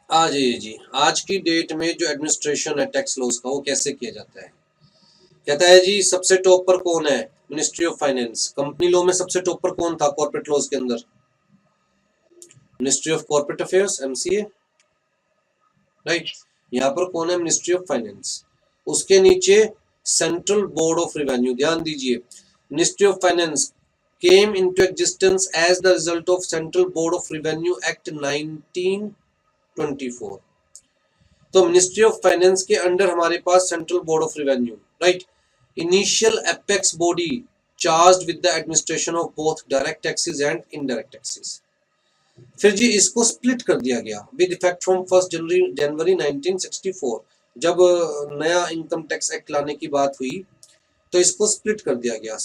आ जाइए जी, आज की डेट में जो एडमिनिस्ट्रेशन है टैक्स लॉस का वो कैसे किया जाता है? कहता है जी सबसे टॉप पर कौन है? Ministry of finance. Company law में सबसे टॉप पर कौन था कॉर्पोरेट लॉज के अंदर? Ministry of corporate affairs, MCA, right. यहाँ पर कौन है? Ministry of finance. उसके नीचे सेंट्रल बोर्ड ऑफ रेवेन्यू। ध्यान दीजिए, ministry of finance came into existence as the result of central board of revenue act 1924। तो मिनिस्ट्री ऑफ फाइनेंस के अंडर हमारे पास central board of revenue, right, initial apex body charged with the administration of both direct taxes and indirect taxes. फिर जी इसको split कर दिया गया with effect from 1 जनवरी 1964। जब नया इनकम टैक्स एक्ट लाने की बात हुई तो इसको स्प्लिट कर दिया गया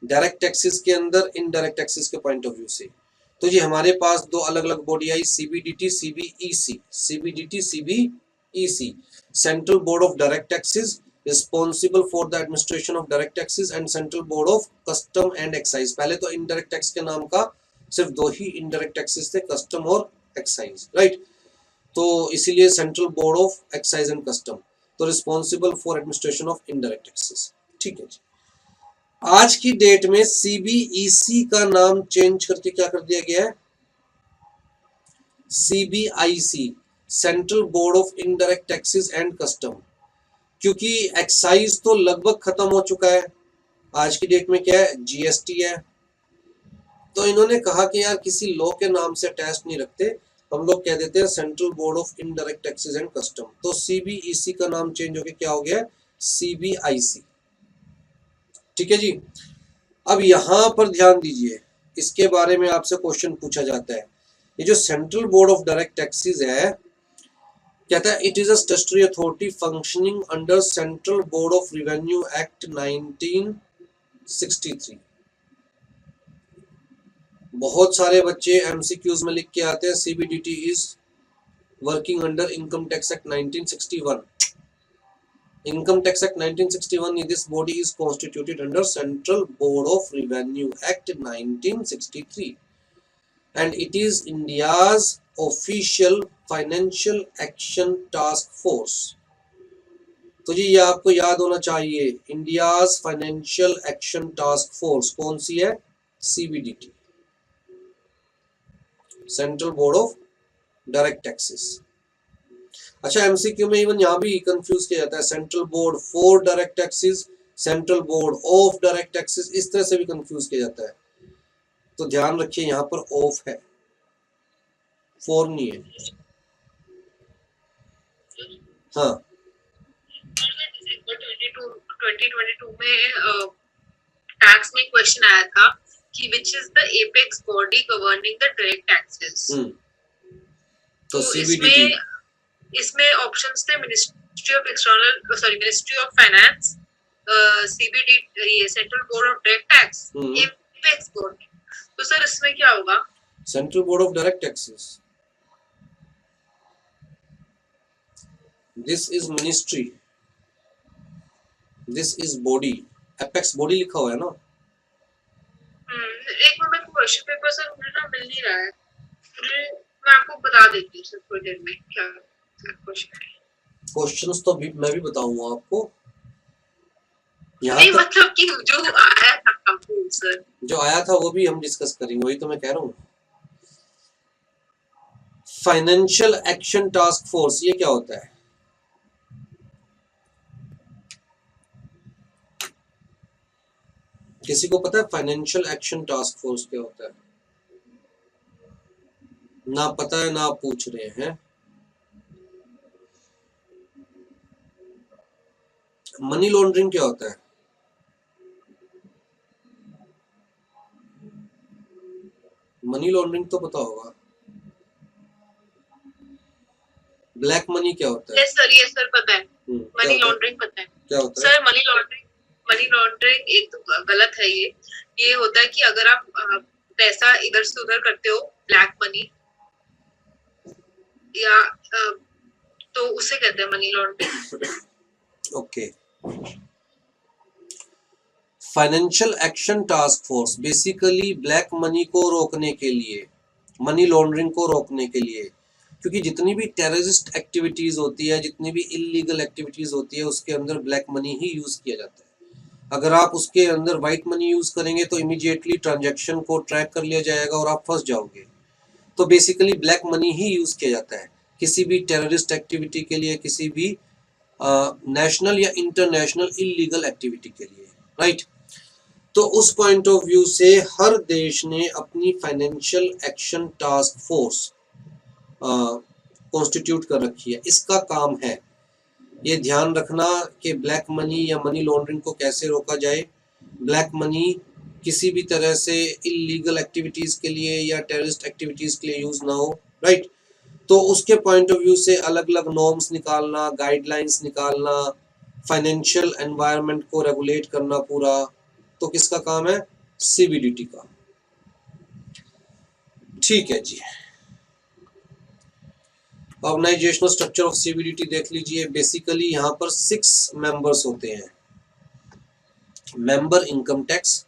डायरेक्ट टैक्सेस के अंदर इनडायरेक्ट टैक्सेस के पॉइंट ऑफ व्यू से। तो जी हमारे पास दो अलग अलग body I, CBDT CBEC. CBDT CBEC, central board of direct taxes responsible for the administration of direct taxes and central board of custom and excise. पहले तो इनडायरेक्ट टैक्स के नाम का सिर्फ दो ही इनडायरेक्ट टैक्सेस थे, कस्टम और एक्साइज, राइट। तो इसीलिए central board of excise and custom, तो responsible for administration of indirect taxes, ठीक है जी। आज की डेट में सीबीईसी का नाम चेंज करके क्या कर दिया गया है? CBIC, central board of indirect taxes and custom. क्योंकि एक्साइज तो लगभग खत्म हो चुका है, आज की डेट में क्या है? जीएसटी है। तो इन्होंने कहा कि यार किसी लॉ के नाम से अटैच नहीं रखते, हम लोग कह देते हैं central board of indirect taxes and custom. तो सीबीईसी का नाम चेंज होकर क्या हो गया, सीबीआईसी। ठीक है जी। अब यहां पर ध्यान दीजिए, इसके बारे में आपसे क्वेश्चन पूछा जाता है। ये जो central board of direct taxes है, कहता है it is a statutory authority functioning under central board of revenue act 1963। बहुत सारे बच्चे एमसीक्यूज में लिख के आते हैं CBDT is working under income tax act 1961। Income tax act 1961, this body is constituted under central board of revenue act 1963 and it is India's official financial action task force। तो जी ये आपको याद होना चाहिए, India's financial action task force कौन सी है, CBDT, central board of direct taxes. अच्छा MCQ में इवन यहां भी कंफ्यूज किया जाता है, central board for direct taxes, central board of direct taxes, इस तरह से भी कंफ्यूज किया जाता है। तो ध्यान रखिए यहाँ पर ऑफ है, फोर नहीं है। हाँ 2022 में टैक्स में क्वेश्चन आया था कि which is the apex body governing the direct taxes. तो सीबीडीटी, इसमें ऑप्शंस थे ministry of ministry of finance, CBD, ये central board of direct tax, apex body. तो सर इसमें क्या होगा, central board of direct taxes, this is ministry, this is body, apex body लिखा हुआ है ना। एक मिनट को क्वेश्चन पेपर सर मुझे ना मिल नहीं रहा है, मैं आपको बता देती हूँ सर थोड़ी देर में क्या क्वेश्चंस तो भी मैं भी बताऊंगा आपको। नहीं मतलब कि जो आया था सर, जो आया था वो भी हम डिस्कस करेंगे, वही तो मैं कह रहा हूँ। फाइनेंशियल एक्शन टास्क फोर्स ये क्या होता है, किसी को पता है फाइनेंशियल एक्शन टास्क फोर्स क्या होता है? ना पता है ना आप पूछ रहे हैं। मनी लॉन्ड्रिंग क्या होता है? मनी लॉन्ड्रिंग तो पता होगा। ब्लैक मनी क्या होता है? यस सर पता है। मनी लॉन्ड्रिंग पता है। क्या होता है सर? मनी लॉन्ड्रिंग एक तो गलत है। ये होता है कि अगर आप पैसा इधर से उधर करते हो, ब्लैक मनी, या तो उसे कहते हैं money laundering. Okay. Financial action task force basically black money को रोकने के लिए, मनी लॉन्ड्रिंग को रोकने के लिए, क्योंकि जितनी भी टेररिस्ट एक्टिविटीज होती है, जितनी भी इलीगल एक्टिविटीज होती है, उसके अंदर ब्लैक मनी ही यूज किया जाता है। अगर आप उसके अंदर वाइट मनी यूज करेंगे तो इमीडिएटली ट्रांजैक्शन को ट्रैक कर लिया जाएगा और आप फंस जाओगे। तो बेसिकली ब्लैक मनी ही यूज किया जाता है किसी भी टेररिस्ट एक्टिविटी के लिए, किसी भी नेशनल या इंटरनेशनल इलीगल एक्टिविटी के लिए, राइट। तो उस पॉइंट ऑफ व्यू से हर देश ने अपनी financial action task force constitute कर रखी है। इसका काम है ये ध्यान रखना कि ब्लैक मनी या मनी लॉन्ड्रिंग को कैसे रोका जाए, ब्लैक मनी किसी भी तरह से इलीगल एक्टिविटीज के लिए या टेररिस्ट एक्टिविटीज के लिए यूज ना हो, राइट। तो उसके पॉइंट ऑफ व्यू से अलग अलग नॉर्म्स निकालना, गाइडलाइंस निकालना, फाइनेंशियल एनवायरनमेंट को रेगुलेट करना पूरा, तो किसका काम है? सीबीडीटी का। ठीक है जी। ऑर्गेनाइजेशनल स्ट्रक्चर ऑफ सीबीडीटी देख लीजिए। बेसिकली यहाँ पर 6 मेंबर्स होते हैं। Member income tax,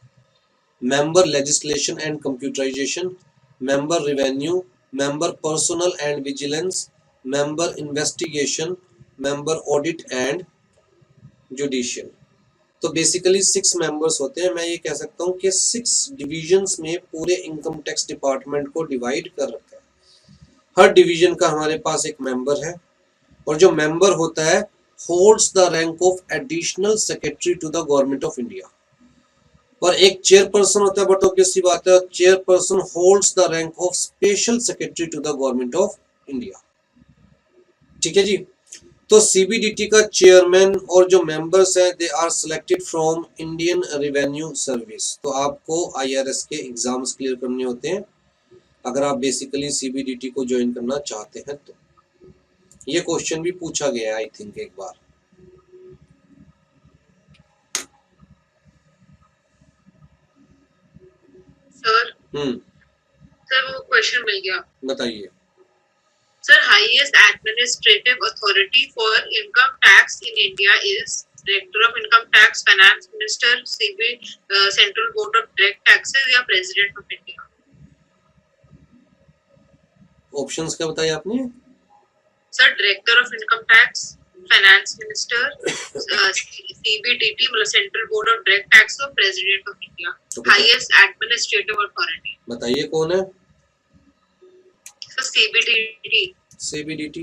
member legislation and computerisation, member revenue, member personal and vigilance, member investigation, member audit and judicial. तो बेसिकली 6 मेंबर्स होते हैं। मैं ये कह सकता हूँ कि 6 डिविजन्स में पूरे इनकम टैक्स डिपार्टमेंट को डिवाइड कर रखा है। हर डिवीजन का हमारे पास एक मेंबर है, और जो मेंबर होता है holds the rank of additional secretary to the government of India. और एक चेयरपर्सन होता है, बट ऑब्वियस सी बात है chairperson holds the rank of special secretary to the government of India. ठीक है जी। तो सीबीडीटी का चेयरमैन और जो मेंबर्स हैं they are selected from Indian revenue service. तो आपको आईआरएस के एग्जाम्स क्लियर करने होते हैं अगर आप बेसिकली सीबीडीटी को ज्वाइन करना चाहते हैं तो। ये क्वेश्चन भी पूछा गया है आई थिंक एक बार। सर हम्म, सर वो क्वेश्चन मिल गया। बताइए। Sir highest administrative authority for income tax in India is director of income tax, finance minister, CB, central board of direct taxes या प्रेसिडेंट ऑफ इंडिया। ऑप्शंस क्या बताए आपने? Sir director of income tax, finance minister, CBDT मतलब central board of direct tax और president of India. Highest administrative authority बताइए कौन है? Sir CBDT. CBDT